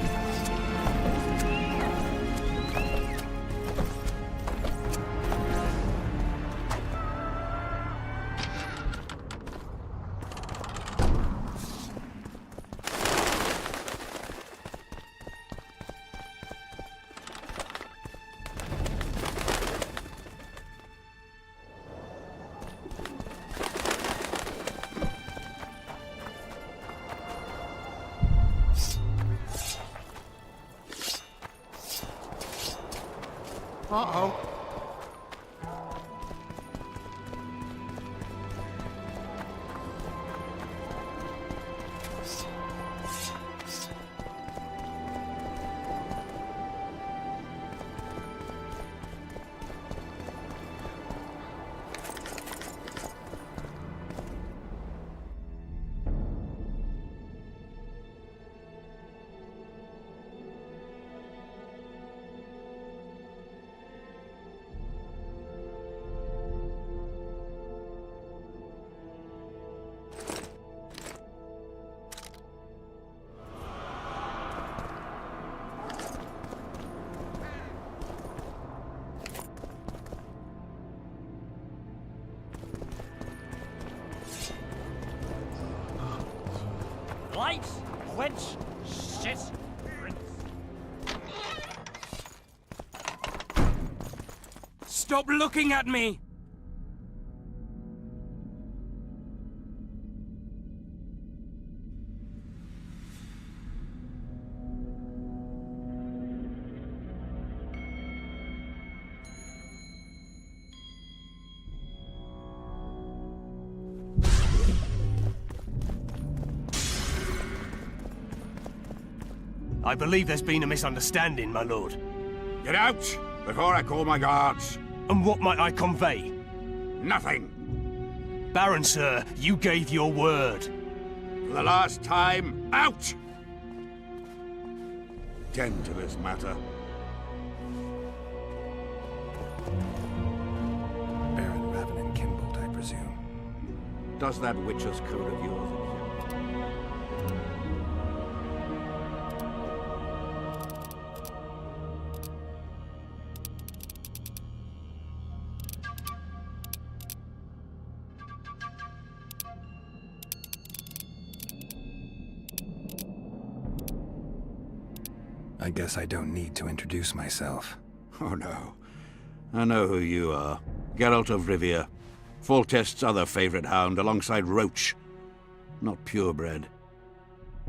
Uh-oh. Lights, quench, shit, rinse. Stop looking at me! I believe there's been a misunderstanding, my lord. Get out, before I call my guards. And what might I convey? Nothing. Baron, sir, you gave your word. For the last time, out! Tend to this matter. Baron Raven and Kimbold, I presume. Does that witch's code of yours exist? I guess I don't need to introduce myself. Oh no. I know who you are. Geralt of Rivia. Foltest's other favorite hound, alongside Roach. Not purebred.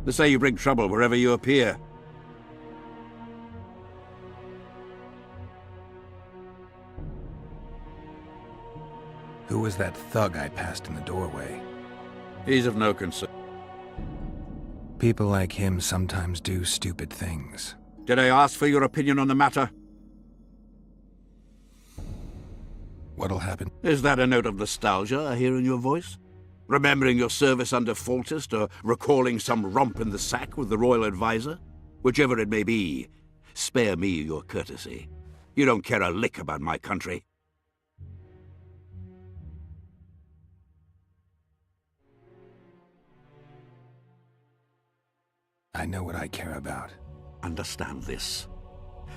They say you bring trouble wherever you appear. Who was that thug I passed in the doorway? He's of no concern. People like him sometimes do stupid things. Did I ask for your opinion on the matter? What'll happen? Is that a note of nostalgia I hear in your voice? Remembering your service under Foltest, or recalling some romp in the sack with the royal advisor? Whichever it may be, spare me your courtesy. You don't care a lick about my country. I know what I care about. Understand this.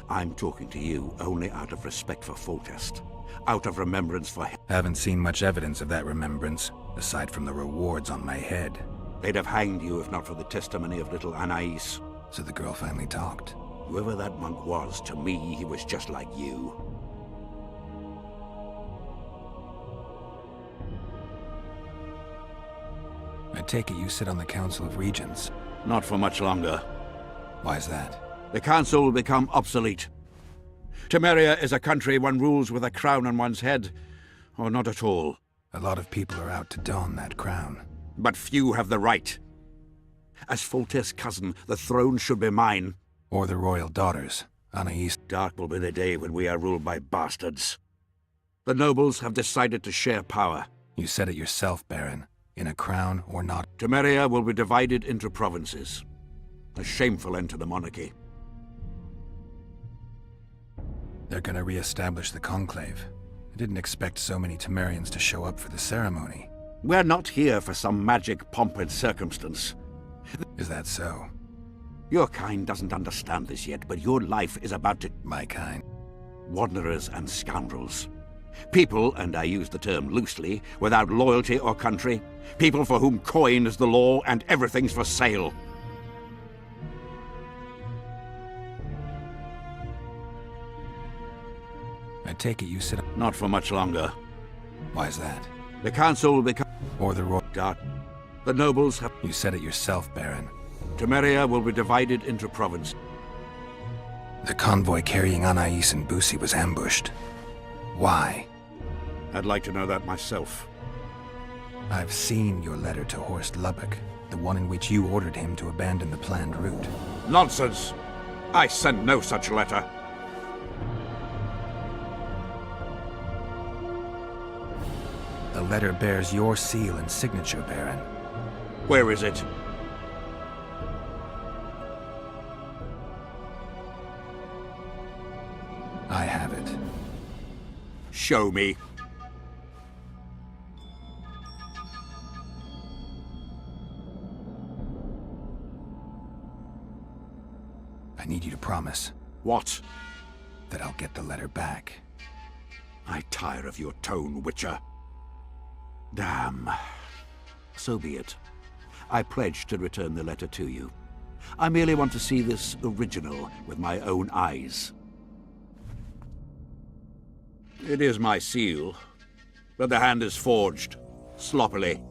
I'm talking to you only out of respect for Foltest. Out of remembrance for him. Haven't seen much evidence of that remembrance, aside from the rewards on my head. They'd have hanged you if not for the testimony of little Anais. So the girl finally talked. Whoever that monk was, to me, he was just like you. I take it you sit on the Council of Regents. Not for much longer. Why's that? The council will become obsolete. Temeria is a country one rules with a crown on one's head, or not at all. A lot of people are out to don that crown. But few have the right. As Foltest's cousin, the throne should be mine. Or the royal daughters, Anais. Dark will be the day when we are ruled by bastards. The nobles have decided to share power. You said it yourself, Baron. In a crown or not. Temeria will be divided into provinces. A shameful end to the monarchy. They're gonna re-establish the Conclave. I didn't expect so many Temerians to show up for the ceremony. We're not here for some magic pomp and circumstance. Is that so? Your kind doesn't understand this yet, but your life is about to... My kind? Wanderers and scoundrels. People, and I use the term loosely, without loyalty or country. People for whom coin is the law and everything's for sale. I take it you sit... Not for much longer. Why's that? The council will become... Or the royal... Dark. The nobles have... You said it yourself, Baron. Temeria will be divided into provinces. The convoy carrying Anais and Busi was ambushed. Why? I'd like to know that myself. I've seen your letter to Horst Lubbock, the one in which you ordered him to abandon the planned route. Nonsense! I sent no such letter. The letter bears your seal and signature, Baron. Where is it? I have it. Show me. I need you to promise. What? That I'll get the letter back. I tire of your tone, Witcher. Damn. So be it. I pledge to return the letter to you. I merely want to see this original with my own eyes. It is my seal, but the hand is forged, sloppily.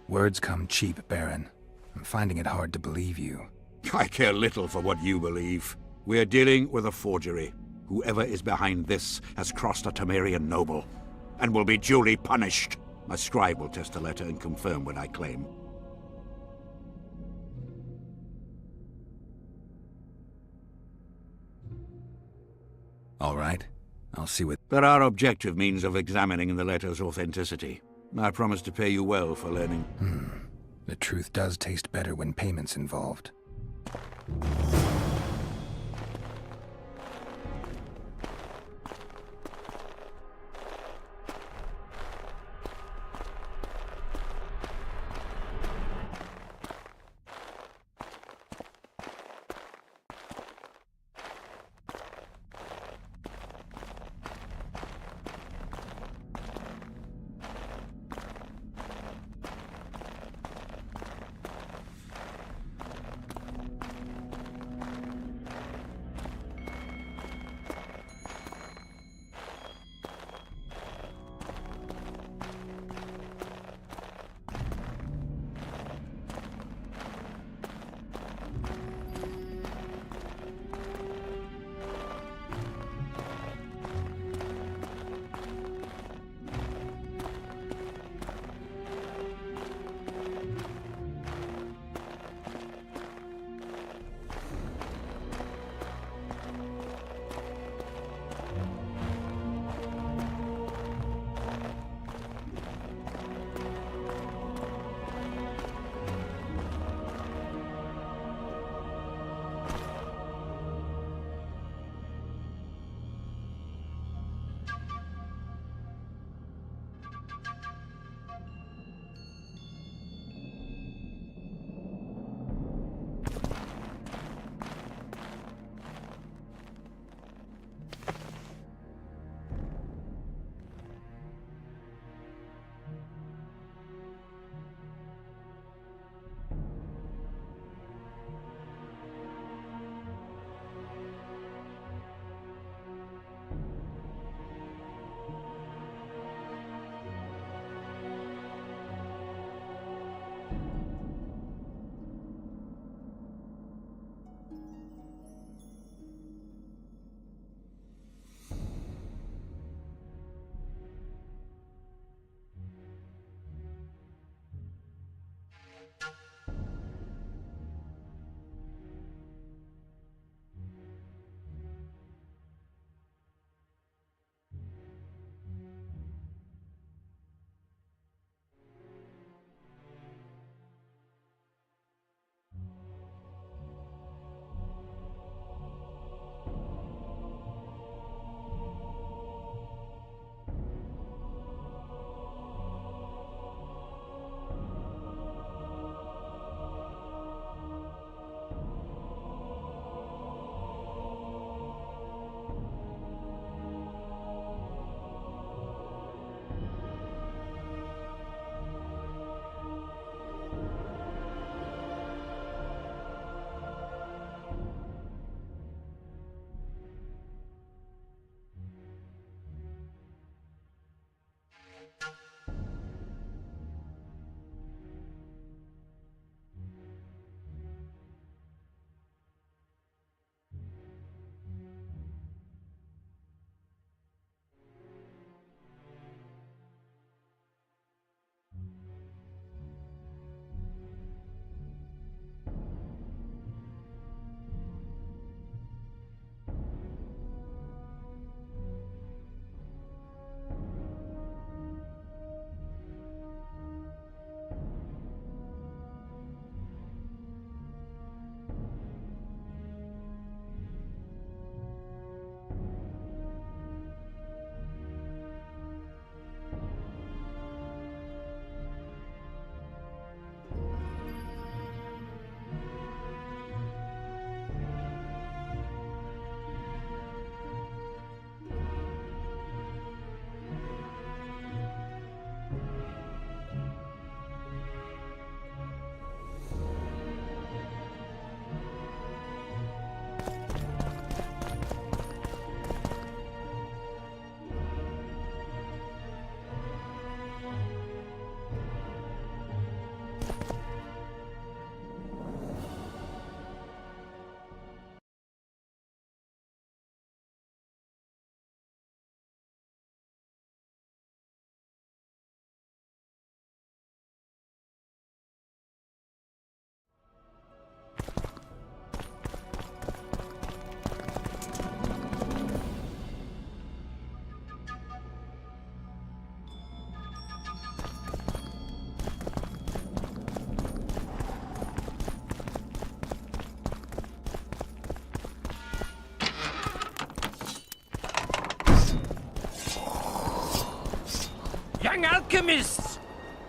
Words come cheap, Baron. I'm finding it hard to believe you. I care little for what you believe. We're dealing with a forgery. Whoever is behind this has crossed a Temerian noble, and will be duly punished. My scribe will test the letter and confirm what I claim. All right. I'll see what... There are objective means of examining the letter's authenticity. I promise to pay you well for learning. The truth does taste better when payment's involved. alchemists!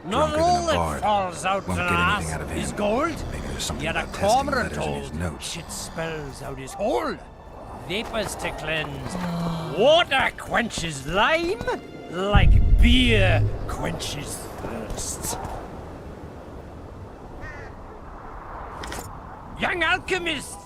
Not Drunker all than a that bard. falls out Won't an get anything ass out of is him. gold. Maybe there's something Yet a about testing comrade letters in his told notes. shit spells out his hole. Vapors to cleanse. Water quenches lime, like beer quenches thirst. Young alchemists!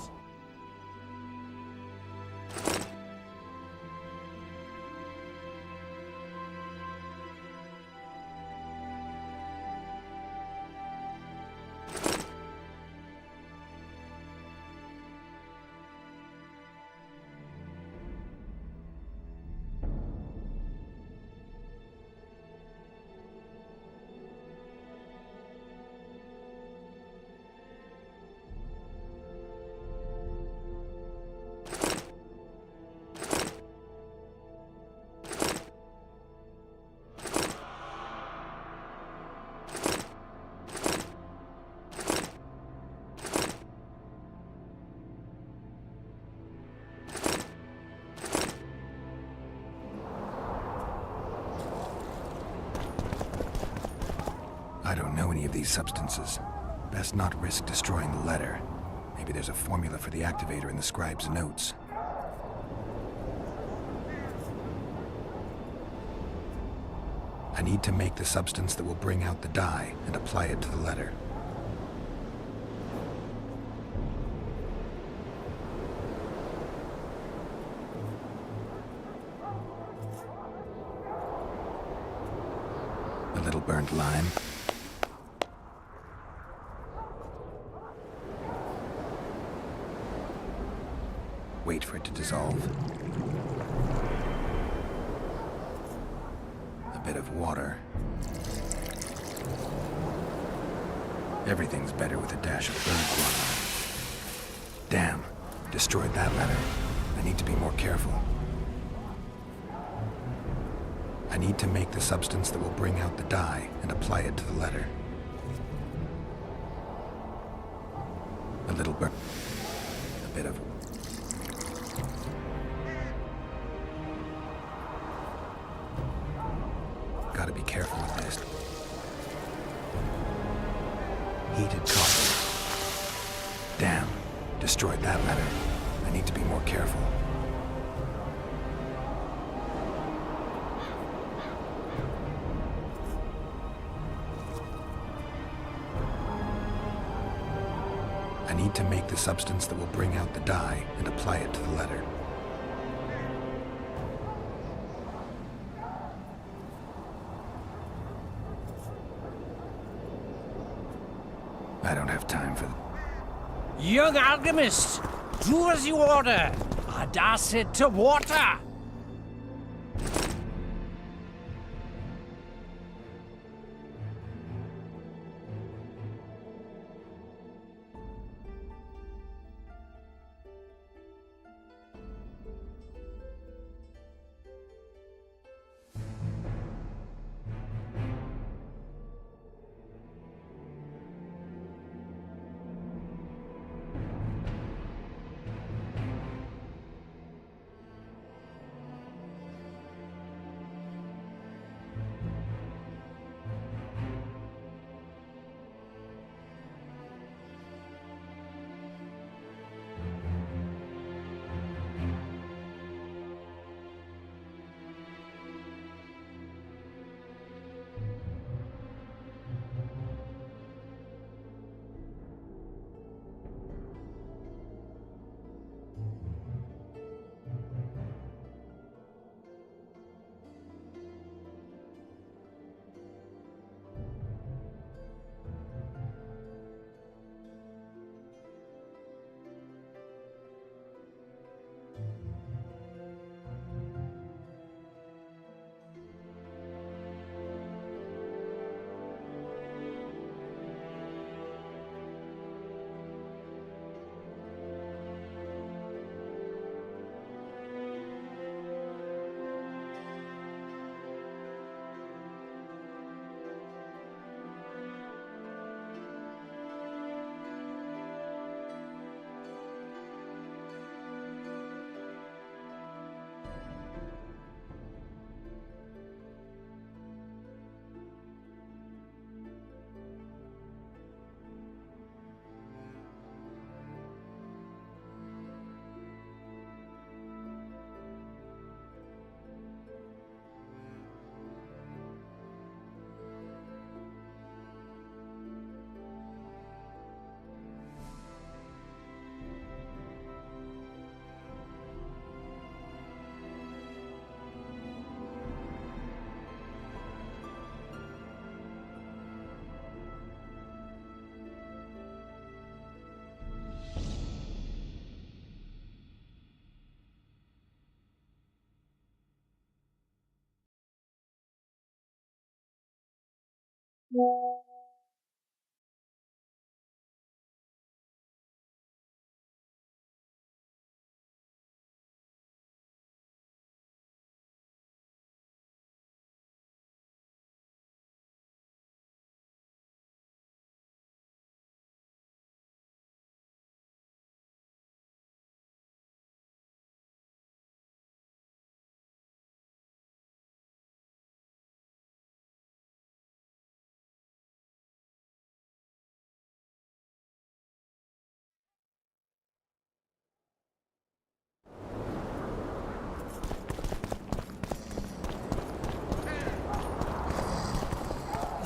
I don't know any of these substances. Best not risk destroying the letter. Maybe there's a formula for the activator in the scribe's notes. I need to make the substance that will bring out the dye and apply it to the letter. A little burnt lime. Wait for it to dissolve. A bit of water. Everything's better with a dash of bird blood. Damn, destroyed that letter. I need to be more careful. I need to make the substance that will bring out the dye and apply it to the letter. A little burn. A bit of... Gotta be careful with this. Heated coffee. Damn, destroyed that letter. I need to be more careful. I need to make the substance that will bring out the dye and apply it to the letter. I don't have time for... Young alchemist, do as you order. I dash it to water.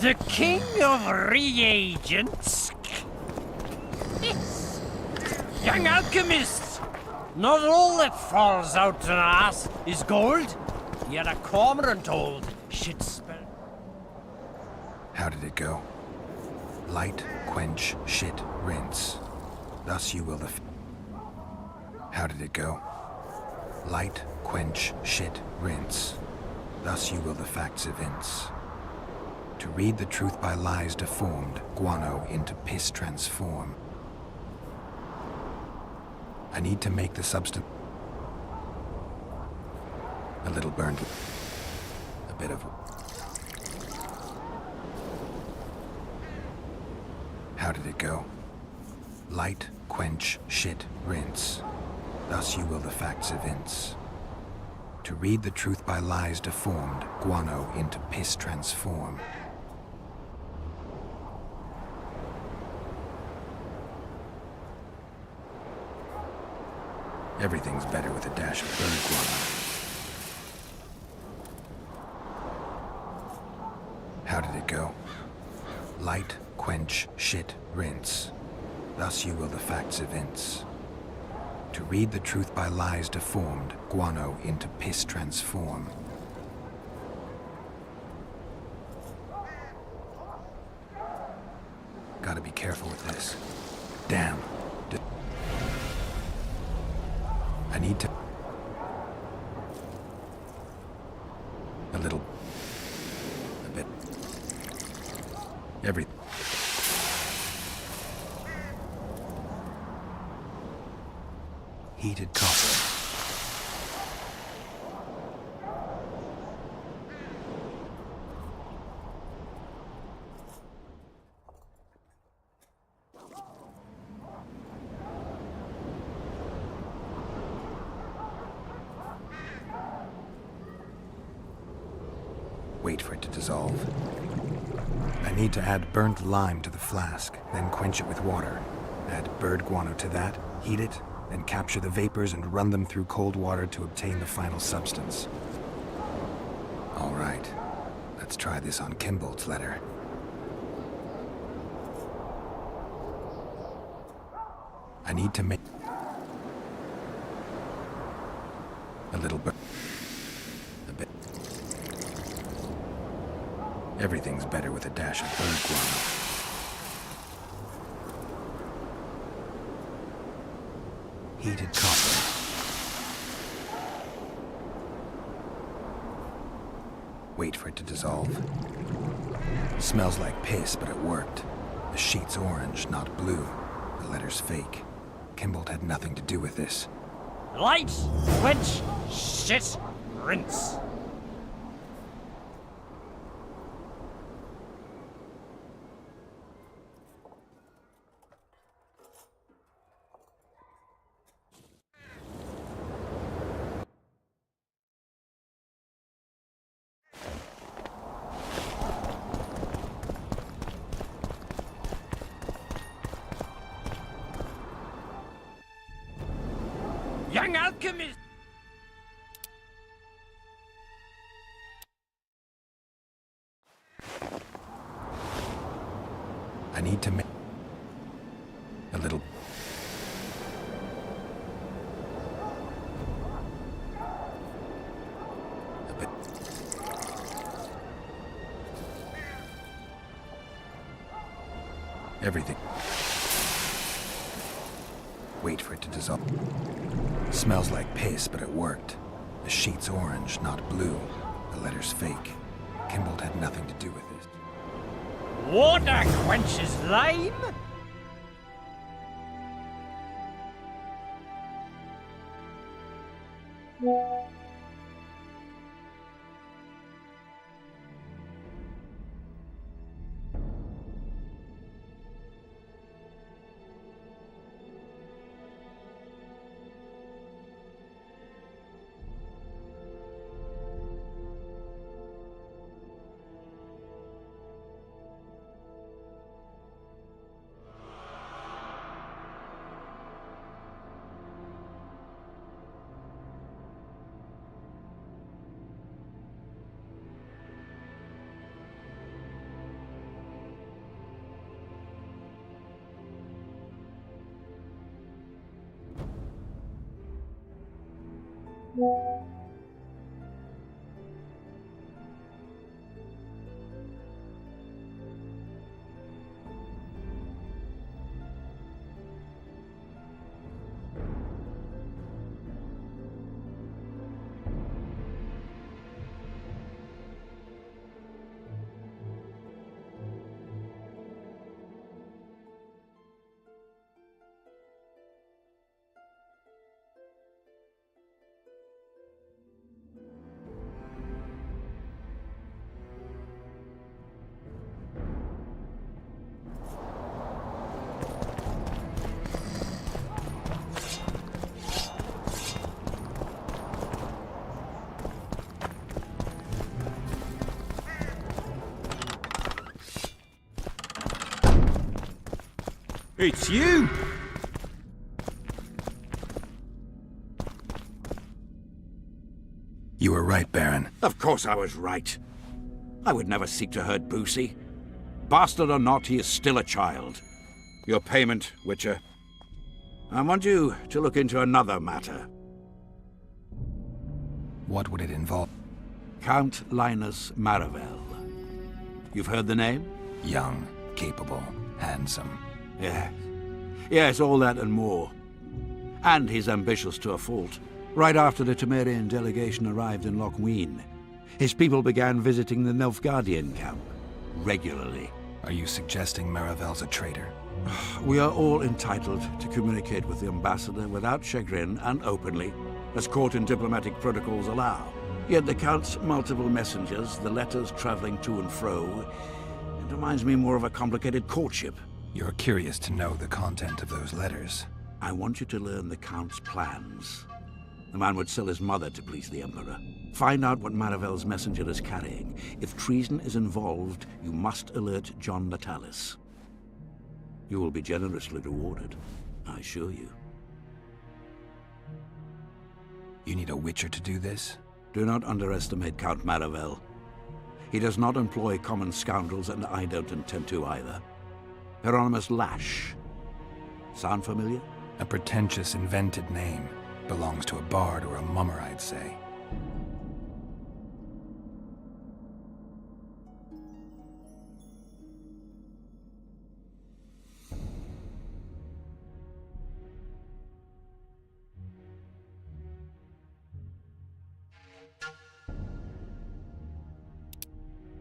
The king of reagents? Yes. Young alchemist! Not all that falls out an ass is gold. Yet a cormorant old shit spell. How did it go? Light, quench, shit, rinse. Thus you will How did it go? Light, quench, shit, rinse. Thus you will the facts evince. To read the truth by lies deformed, guano into piss transform. I need to make the substance a little burned, a bit of. How did it go? Light, quench, shit, rinse. Thus you will the facts evince. To read the truth by lies deformed, guano into piss transform. Everything's better with a dash of bird guano. How did it go? Light, quench, shit, rinse. Thus you will the facts evince. To read the truth by lies deformed, guano into piss transform. Gotta be careful with this. Damn. I need to... A little... A bit... Everything. Heated copper. Wait for it to dissolve. I need to add burnt lime to the flask, then quench it with water. Add bird guano to that, heat it, then capture the vapors and run them through cold water to obtain the final substance. All right, let's try this on Kimbold's letter. I need to make a little bit. A bit. Everything's better with a dash of bird guano. Heated copper. Wait for it to dissolve. Smells like piss, but it worked. The sheet's orange, not blue. The letter's fake. Kimbold had nothing to do with this. Light, quench, shit, rinse. Young alchemist! I need to make a little. A bit. Everything. Wait for it to dissolve. Smells like piss, but it worked. The sheet's orange, not blue. The letter's fake. Kimbold had nothing to do with this. Water quenches lame? It's you! You were right, Baron. Of course I was right. I would never seek to hurt Boosie. Bastard or not, he is still a child. Your payment, Witcher. I want you to look into another matter. What would it involve? Count Linus Maravel. You've heard the name? Young, capable, handsome. Yes. Yes, all that and more. And he's ambitious to a fault. Right after the Temerian delegation arrived in Loc Muinne, his people began visiting the Nilfgaardian camp regularly. Are you suggesting Maravel's a traitor? We are all entitled to communicate with the ambassador without chagrin and openly, as court and diplomatic protocols allow. Yet the Count's multiple messengers, the letters traveling to and fro, it reminds me more of a complicated courtship. You're curious to know the content of those letters. I want you to learn the Count's plans. The man would sell his mother to please the Emperor. Find out what Maravel's messenger is carrying. If treason is involved, you must alert John Natalis. You will be generously rewarded, I assure you. You need a Witcher to do this? Do not underestimate Count Maravel. He does not employ common scoundrels, and I don't intend to either. Hieronymus Lash. Sound familiar? A pretentious, invented name. Belongs to a bard or a mummer, I'd say.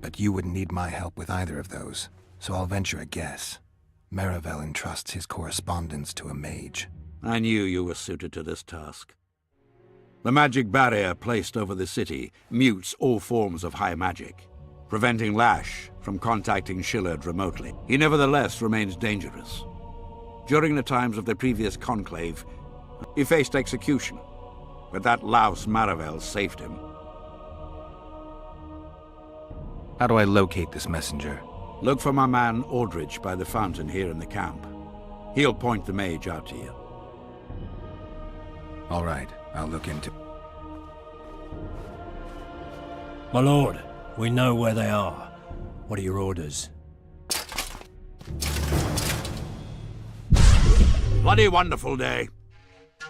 But you wouldn't need my help with either of those, so I'll venture a guess. Maravel entrusts his correspondence to a mage. I knew you were suited to this task. The magic barrier placed over the city mutes all forms of high magic, preventing Lash from contacting Shillard remotely. He nevertheless remains dangerous. During the times of the previous conclave, he faced execution, but that louse Maravel saved him. How do I locate this messenger? Look for my man Aldridge by the fountain here in the camp. He'll point the mage out to you. All right, I'll look into... My lord, we know where they are. What are your orders? Bloody wonderful day.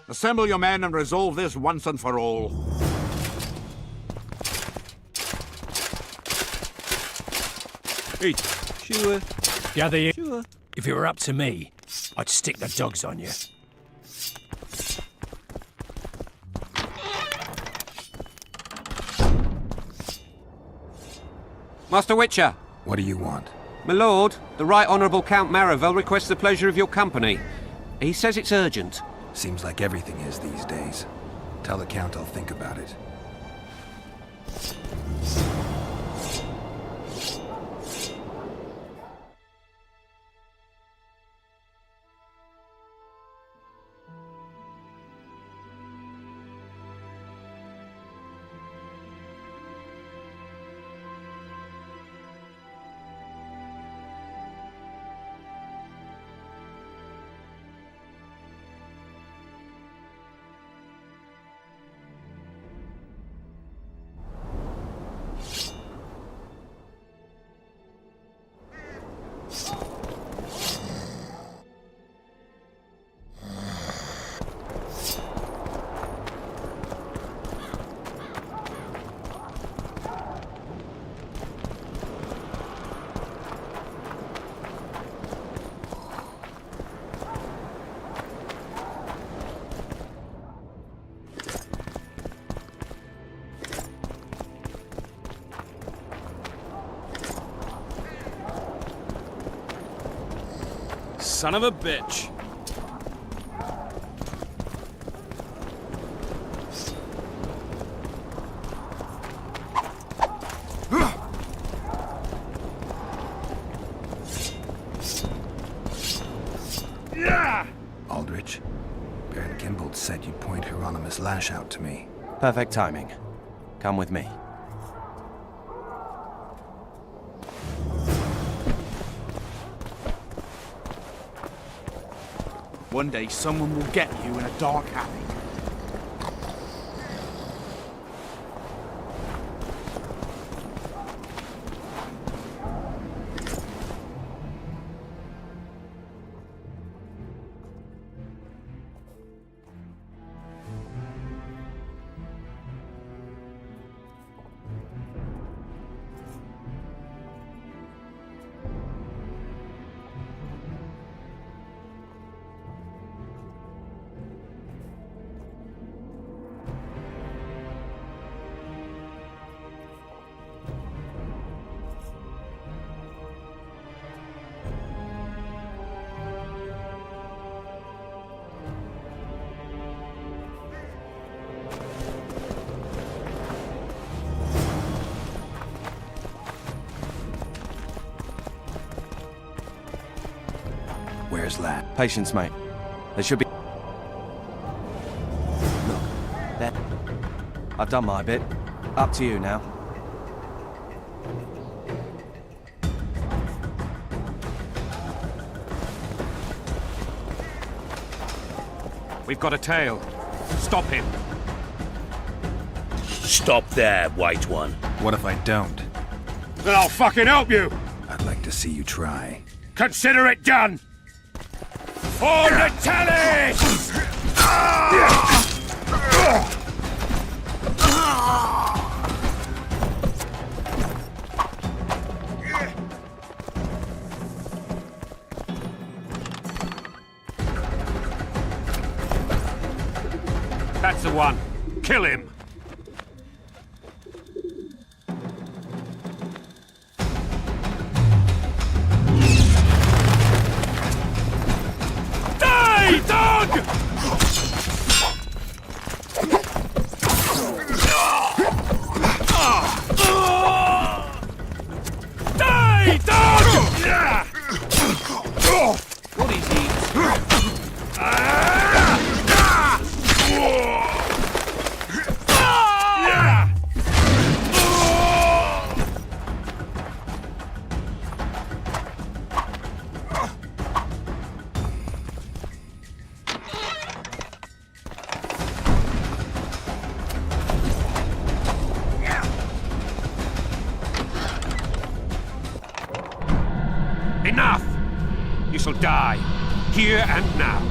Assemble your men and resolve this once and for all. Hey, sure. Gather you. Sure. If it were up to me, I'd stick the dogs on you. Master Witcher! What do you want? My lord, the Right Honourable Count Maravel requests the pleasure of your company. He says it's urgent. Seems like everything is these days. Tell the Count I'll think about it. Son of a bitch. Aldrich, Baron Kimbold said you'd point Hieronymus Lash out to me. Perfect timing. Come with me. One day someone will get you in a dark alley. Where's Lash? Patience, mate. There should be... Look, there. I've done my bit. Up to you now. We've got a tail. Stop him. Stop there, White One. What if I don't? Then I'll fucking help you! I'd like to see you try. Consider it done! For the tallies! That's the one. Kill him. Die, dog! Die, dog! What is he? Enough! You shall die, here and now.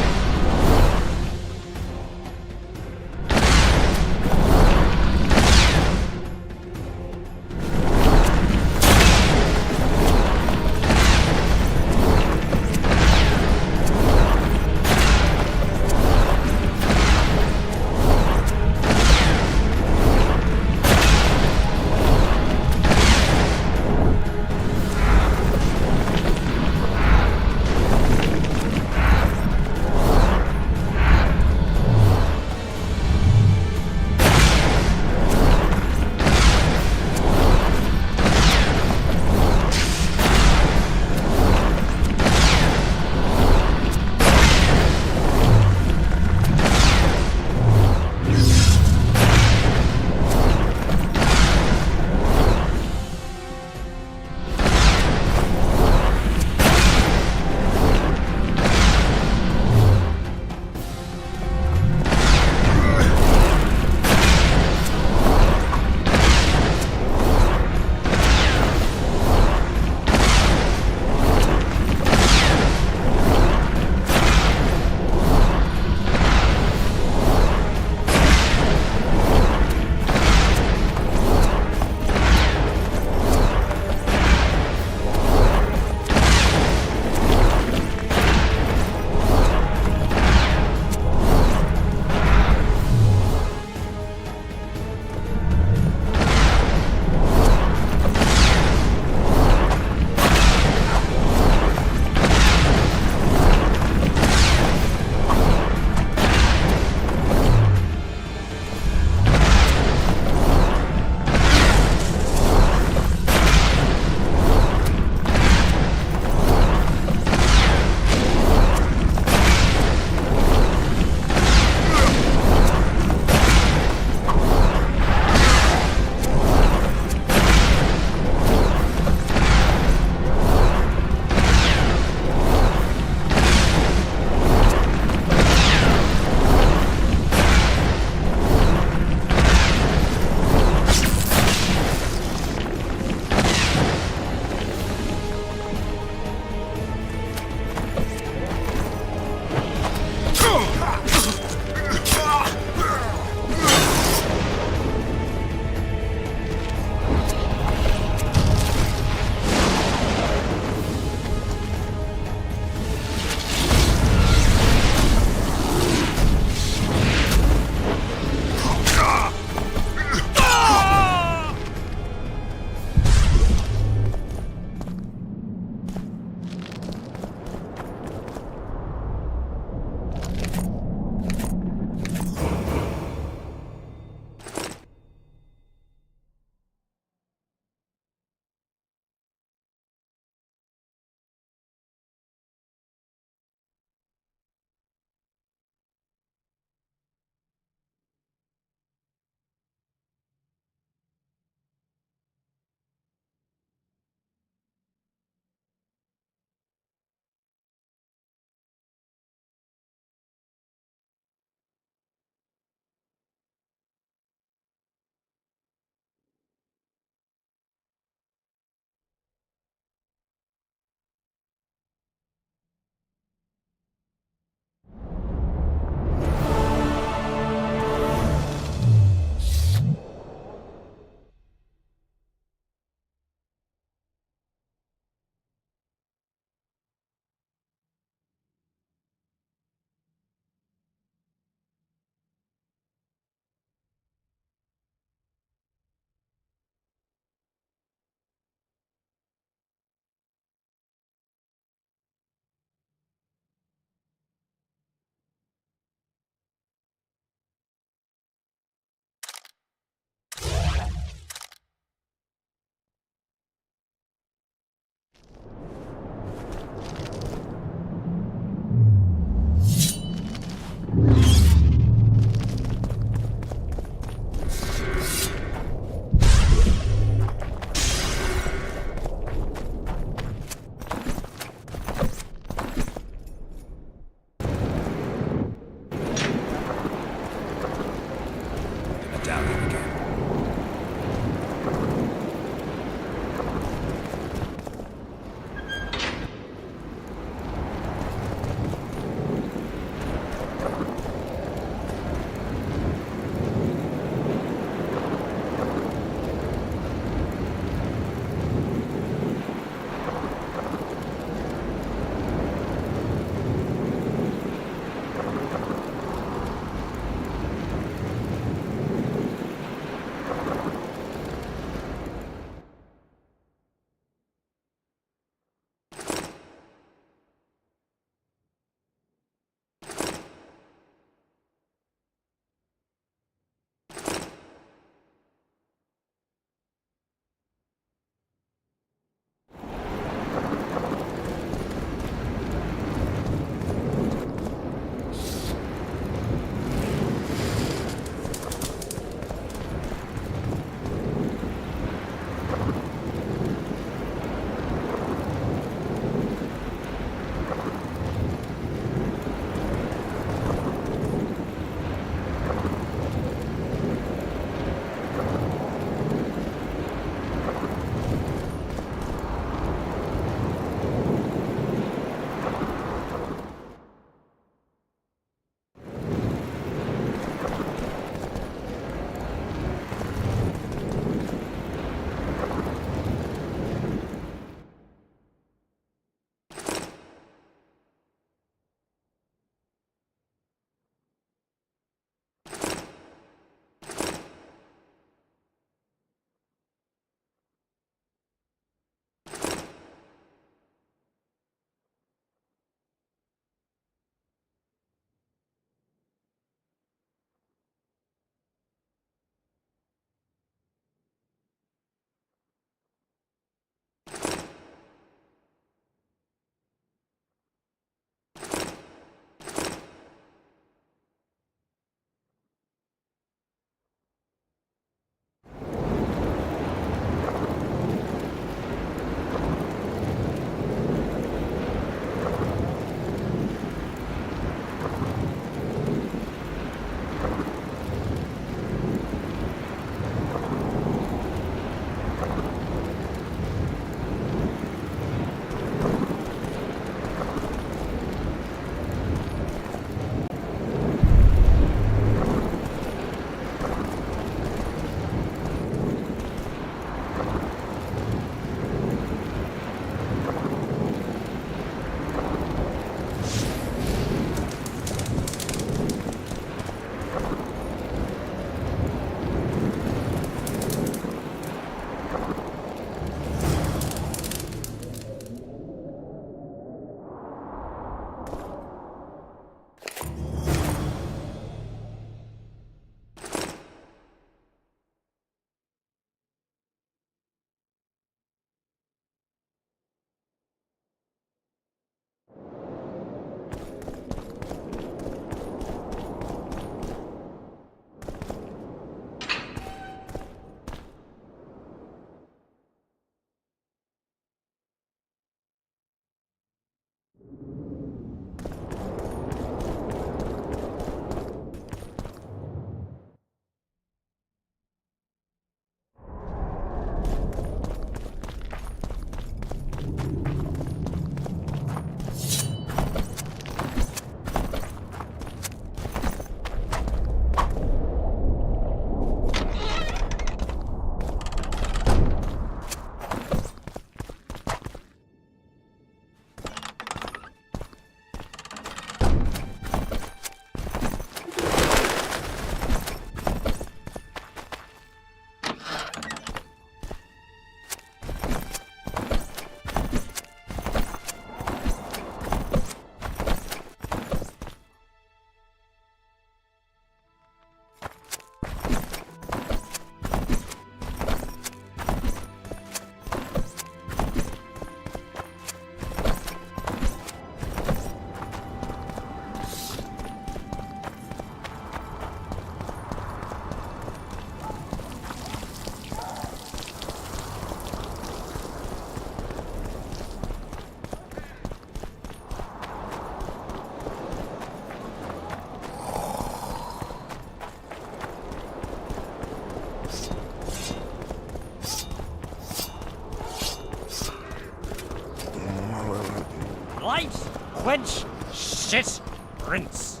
shit, rinse.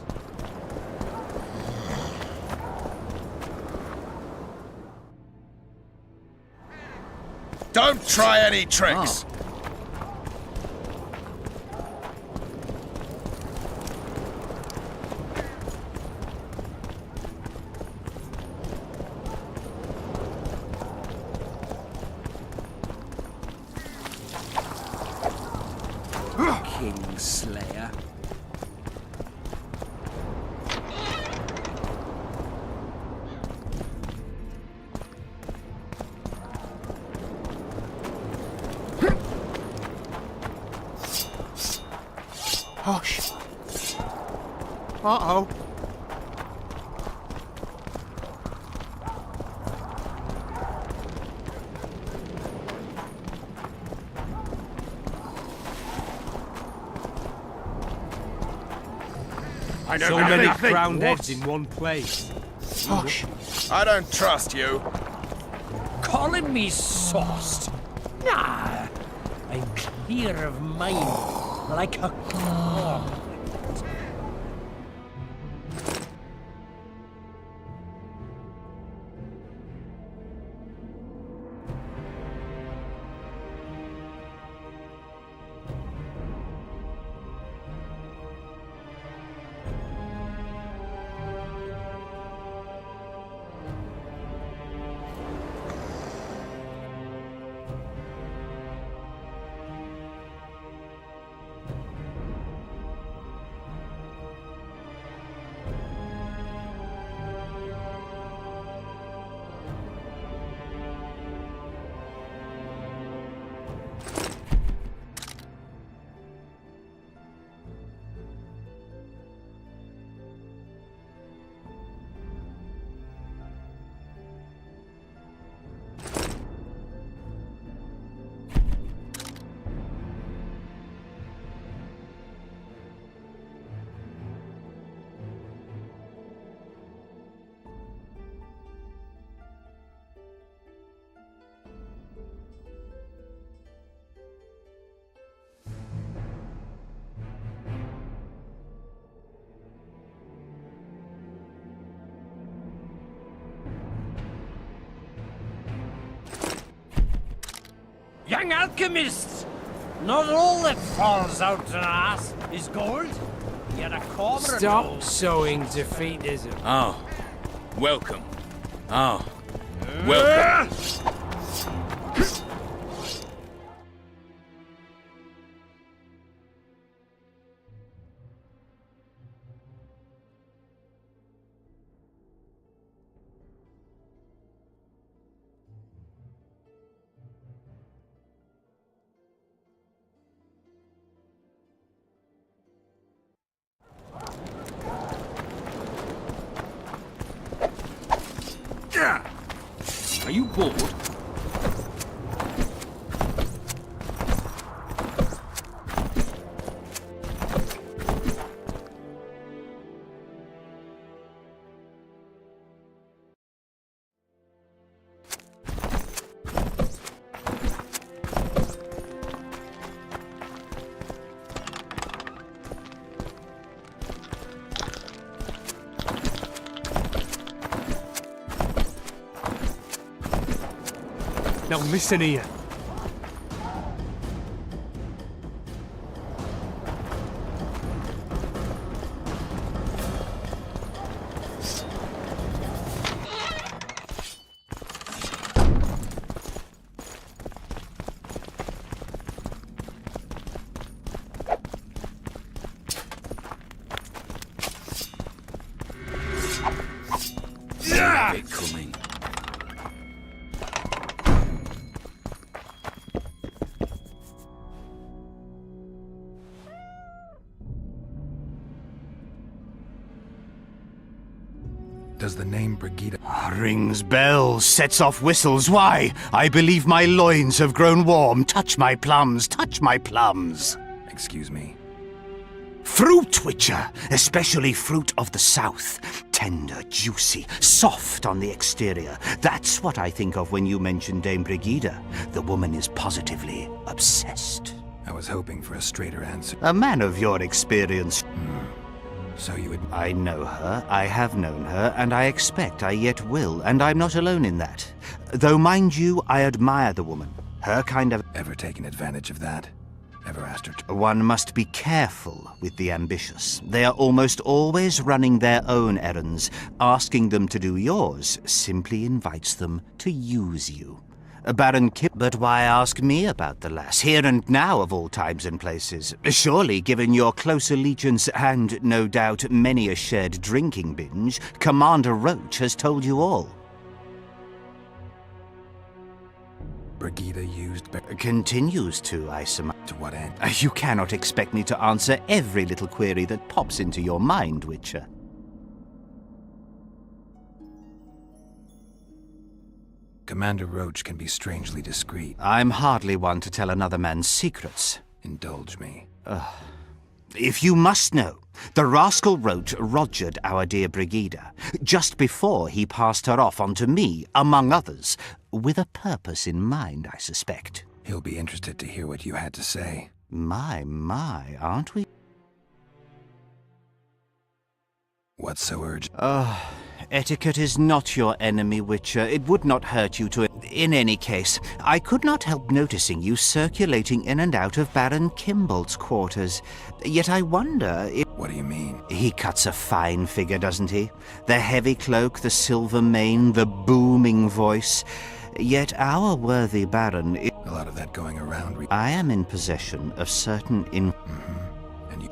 Don't try any tricks! Kingslayer. Hush. Uh-oh. I don't So have many anything. crowned What? heads in one place. Hush. I don't trust you. Calling me sauced? Nah, I'm clear of mind, like a corn. Young alchemists! Not all that falls out an ass is gold. Yet a corner. Stop sowing defeatism. Oh. Welcome. Oh. Welcome. Are you bored? Now listen here. Coming. Does the name Brigida... Rings bells, sets off whistles. Why? I believe my loins have grown warm. Touch my plums, touch my plums. Excuse me? Fruit witcher, especially fruit of the south. Tender, juicy, soft on the exterior. That's what I think of when you mention Dame Brigida. The woman is positively obsessed. I was hoping for a straighter answer. A man of your experience. So you would... I know her, I have known her, and I expect I yet will, and I'm not alone in that. Though, mind you, I admire the woman. Her kind of... Ever taken advantage of that? Ever asked her to... One must be careful with the ambitious. They are almost always running their own errands. Asking them to do yours simply invites them to use you. Baron Kip, but why ask me about the lass, here and now of all times and places? Surely, given your close allegiance and, no doubt, many a shared drinking binge, Commander Roach has told you all. Brigida used... Continues to, I surmise. To what end? You cannot expect me to answer every little query that pops into your mind, Witcher. Commander Roach can be strangely discreet. I'm hardly one to tell another man's secrets. Indulge me. If you must know, the rascal Roach rogered our dear Brigida just before he passed her off onto me, among others, with a purpose in mind, I suspect. He'll be interested to hear what you had to say. My, aren't we? What's so urgent? Etiquette is not your enemy, Witcher. It would not hurt you to... In any case, I could not help noticing you circulating in and out of Baron Kimbolt's quarters. Yet I wonder if... What do you mean? He cuts a fine figure, doesn't he? The heavy cloak, the silver mane, the booming voice. Yet our worthy Baron... A lot of that going around... I am in possession of certain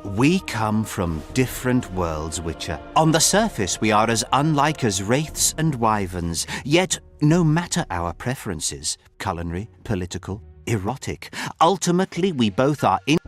We come from different worlds, Witcher. On the surface, we are as unlike as wraiths and wyverns. Yet, no matter our preferences, culinary, political, erotic, ultimately we both are in...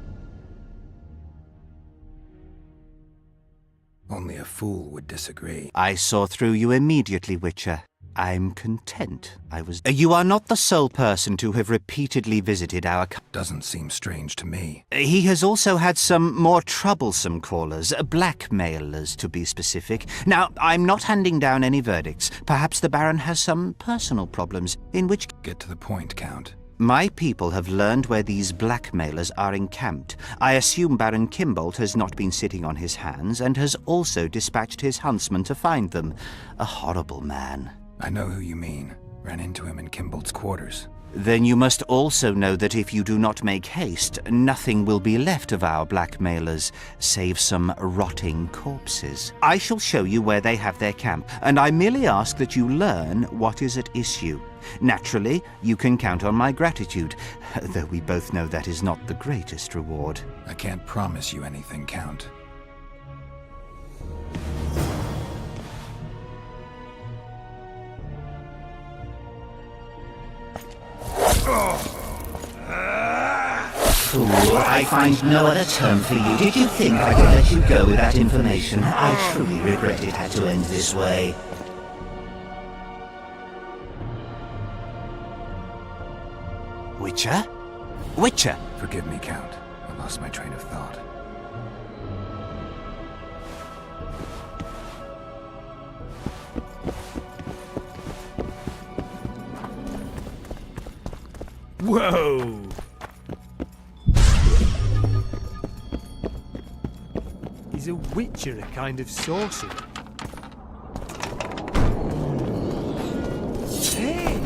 Only a fool would disagree. I saw through you immediately, Witcher. I'm content I was... You are not the sole person to have repeatedly visited our... Doesn't seem strange to me. He has also had some more troublesome callers, blackmailers to be specific. Now, I'm not handing down any verdicts. Perhaps the Baron has some personal problems, in which... Get to the point, Count. My people have learned where these blackmailers are encamped. I assume Baron Kimbolt has not been sitting on his hands and has also dispatched his huntsman to find them. A horrible man. I know who you mean. Ran into him in Kimbolt's quarters. Then you must also know that if you do not make haste, nothing will be left of our blackmailers, save some rotting corpses. I shall show you where they have their camp, and I merely ask that you learn what is at issue. Naturally, you can count on my gratitude, though we both know that is not the greatest reward. I can't promise you anything, Count. Fool, I find no other term for you. Did you think I could let you go with that information? I truly regret it had to end this way. Witcher? Witcher! Forgive me, Count. I lost my train of thought. Whoa! Is a witcher a kind of sorcerer? Hey!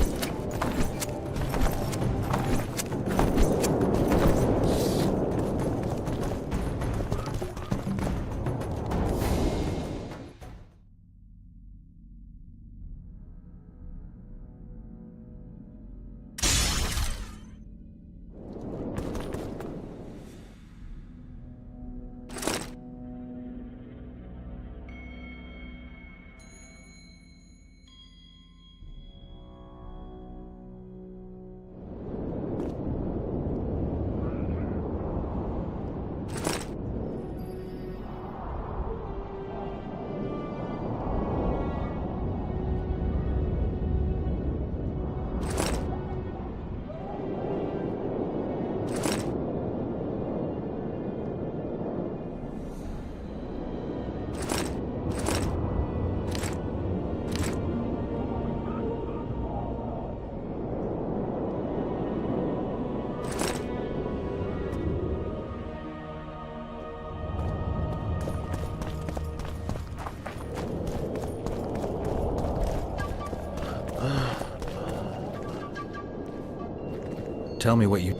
Tell me what you...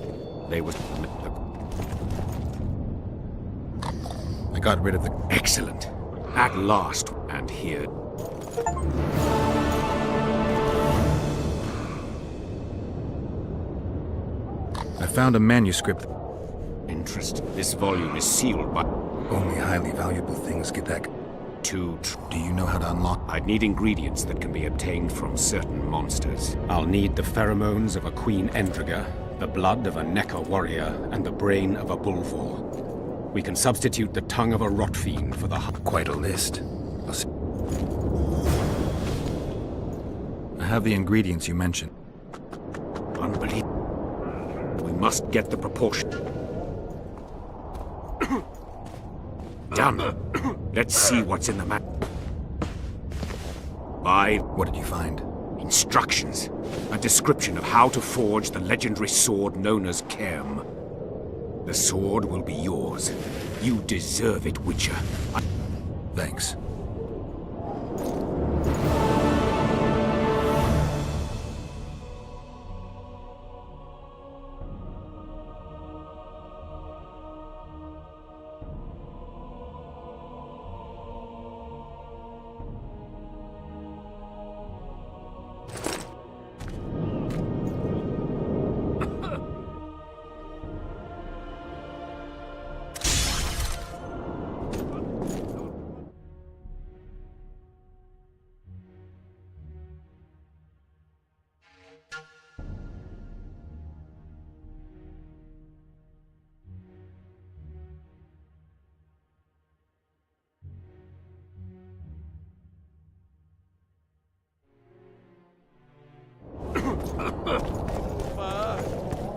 They was... I got rid of the... Excellent. At last. And here... I found a manuscript. Interest. This volume is sealed by... Only highly valuable things get that... Do you know how to unlock... I'd need ingredients that can be obtained from certain monsters. I'll need the pheromones of a Queen Endriga, the blood of a Necker warrior, and the brain of a Bulvor. We can substitute the tongue of a rot fiend for the... Quite a list. I have the ingredients you mentioned. Unbelievable. We must get the proportion. Done. Let's see what's in the map. What did you find? Instructions. A description of how to forge the legendary sword known as Kerm. The sword will be yours. You deserve it, Witcher. Thanks.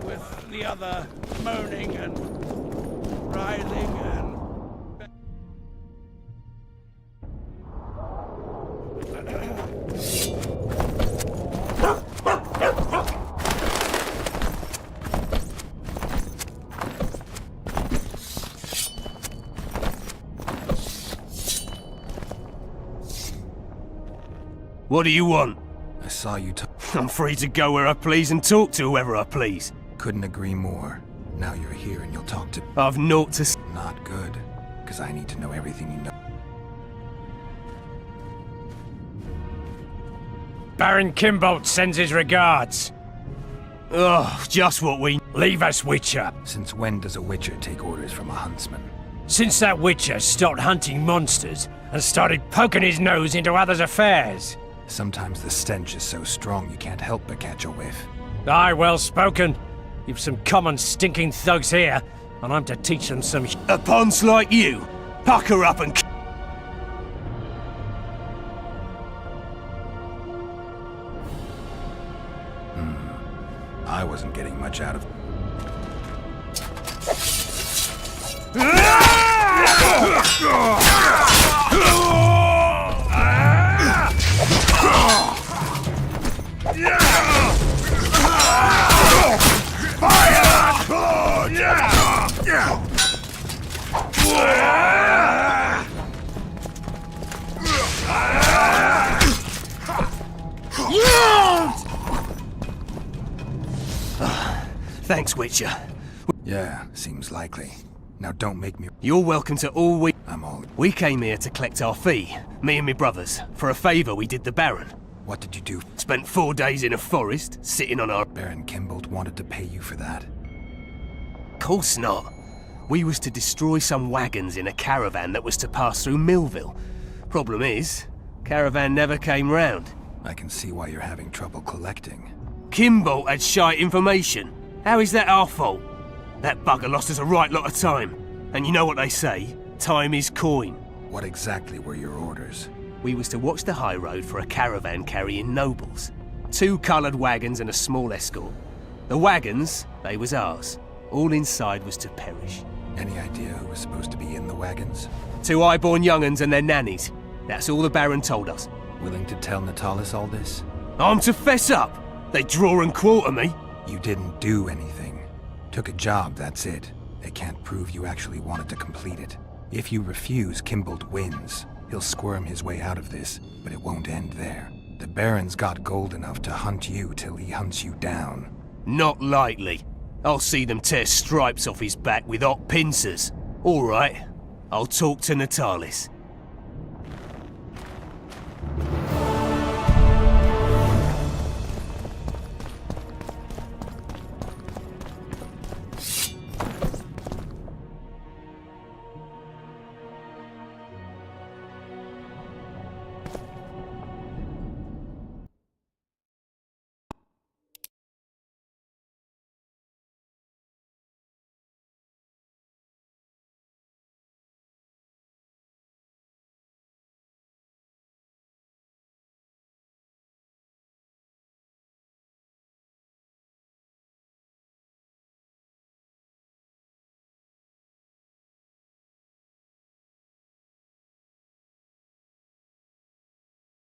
With the other moaning and writhing and... What do you want? I saw you I'm free to go where I please and talk to whoever I please. Couldn't agree more. Now you're here and you'll talk to... I've naught to... Not good, because I need to know everything you know. Baron Kimbolt sends his regards. Oh, just what we... Leave us, Witcher. Since when does a Witcher take orders from a huntsman? Since that Witcher stopped hunting monsters and started poking his nose into others' affairs. Sometimes the stench is so strong you can't help but catch a whiff. Aye, well spoken. You've some common stinking thugs here, and I'm to teach them some... A ponce like you! Pucker up and... I wasn't getting much out of... Thanks, Witcher. Yeah, seems likely. Now don't make me... You're welcome to all we... I'm all... We came here to collect our fee, me and my brothers, for a favour we did the Baron. What did you do? Spent 4 days in a forest, sitting on our... Baron Kimbolt wanted to pay you for that. Course not. We was to destroy some wagons in a caravan that was to pass through Millville. Problem is, caravan never came round. I can see why you're having trouble collecting. Kimbolt had shite information. How is that our fault? That bugger lost us a right lot of time. And you know what they say? Time is coin. What exactly were your orders? We was to watch the high road for a caravan carrying nobles. 2 coloured wagons and a small escort. The wagons, they was ours. All inside was to perish. Any idea who was supposed to be in the wagons? 2 high-born young'uns and their nannies. That's all the Baron told us. Willing to tell Natalis all this? I'm to fess up. They draw and quarter me. You didn't do anything. Took a job, that's it. They can't prove you actually wanted to complete it. If you refuse, Kimbolt wins. He'll squirm his way out of this, but it won't end there. The Baron's got gold enough to hunt you till he hunts you down. Not likely. I'll see them tear stripes off his back with hot pincers. All right, I'll talk to Natalis.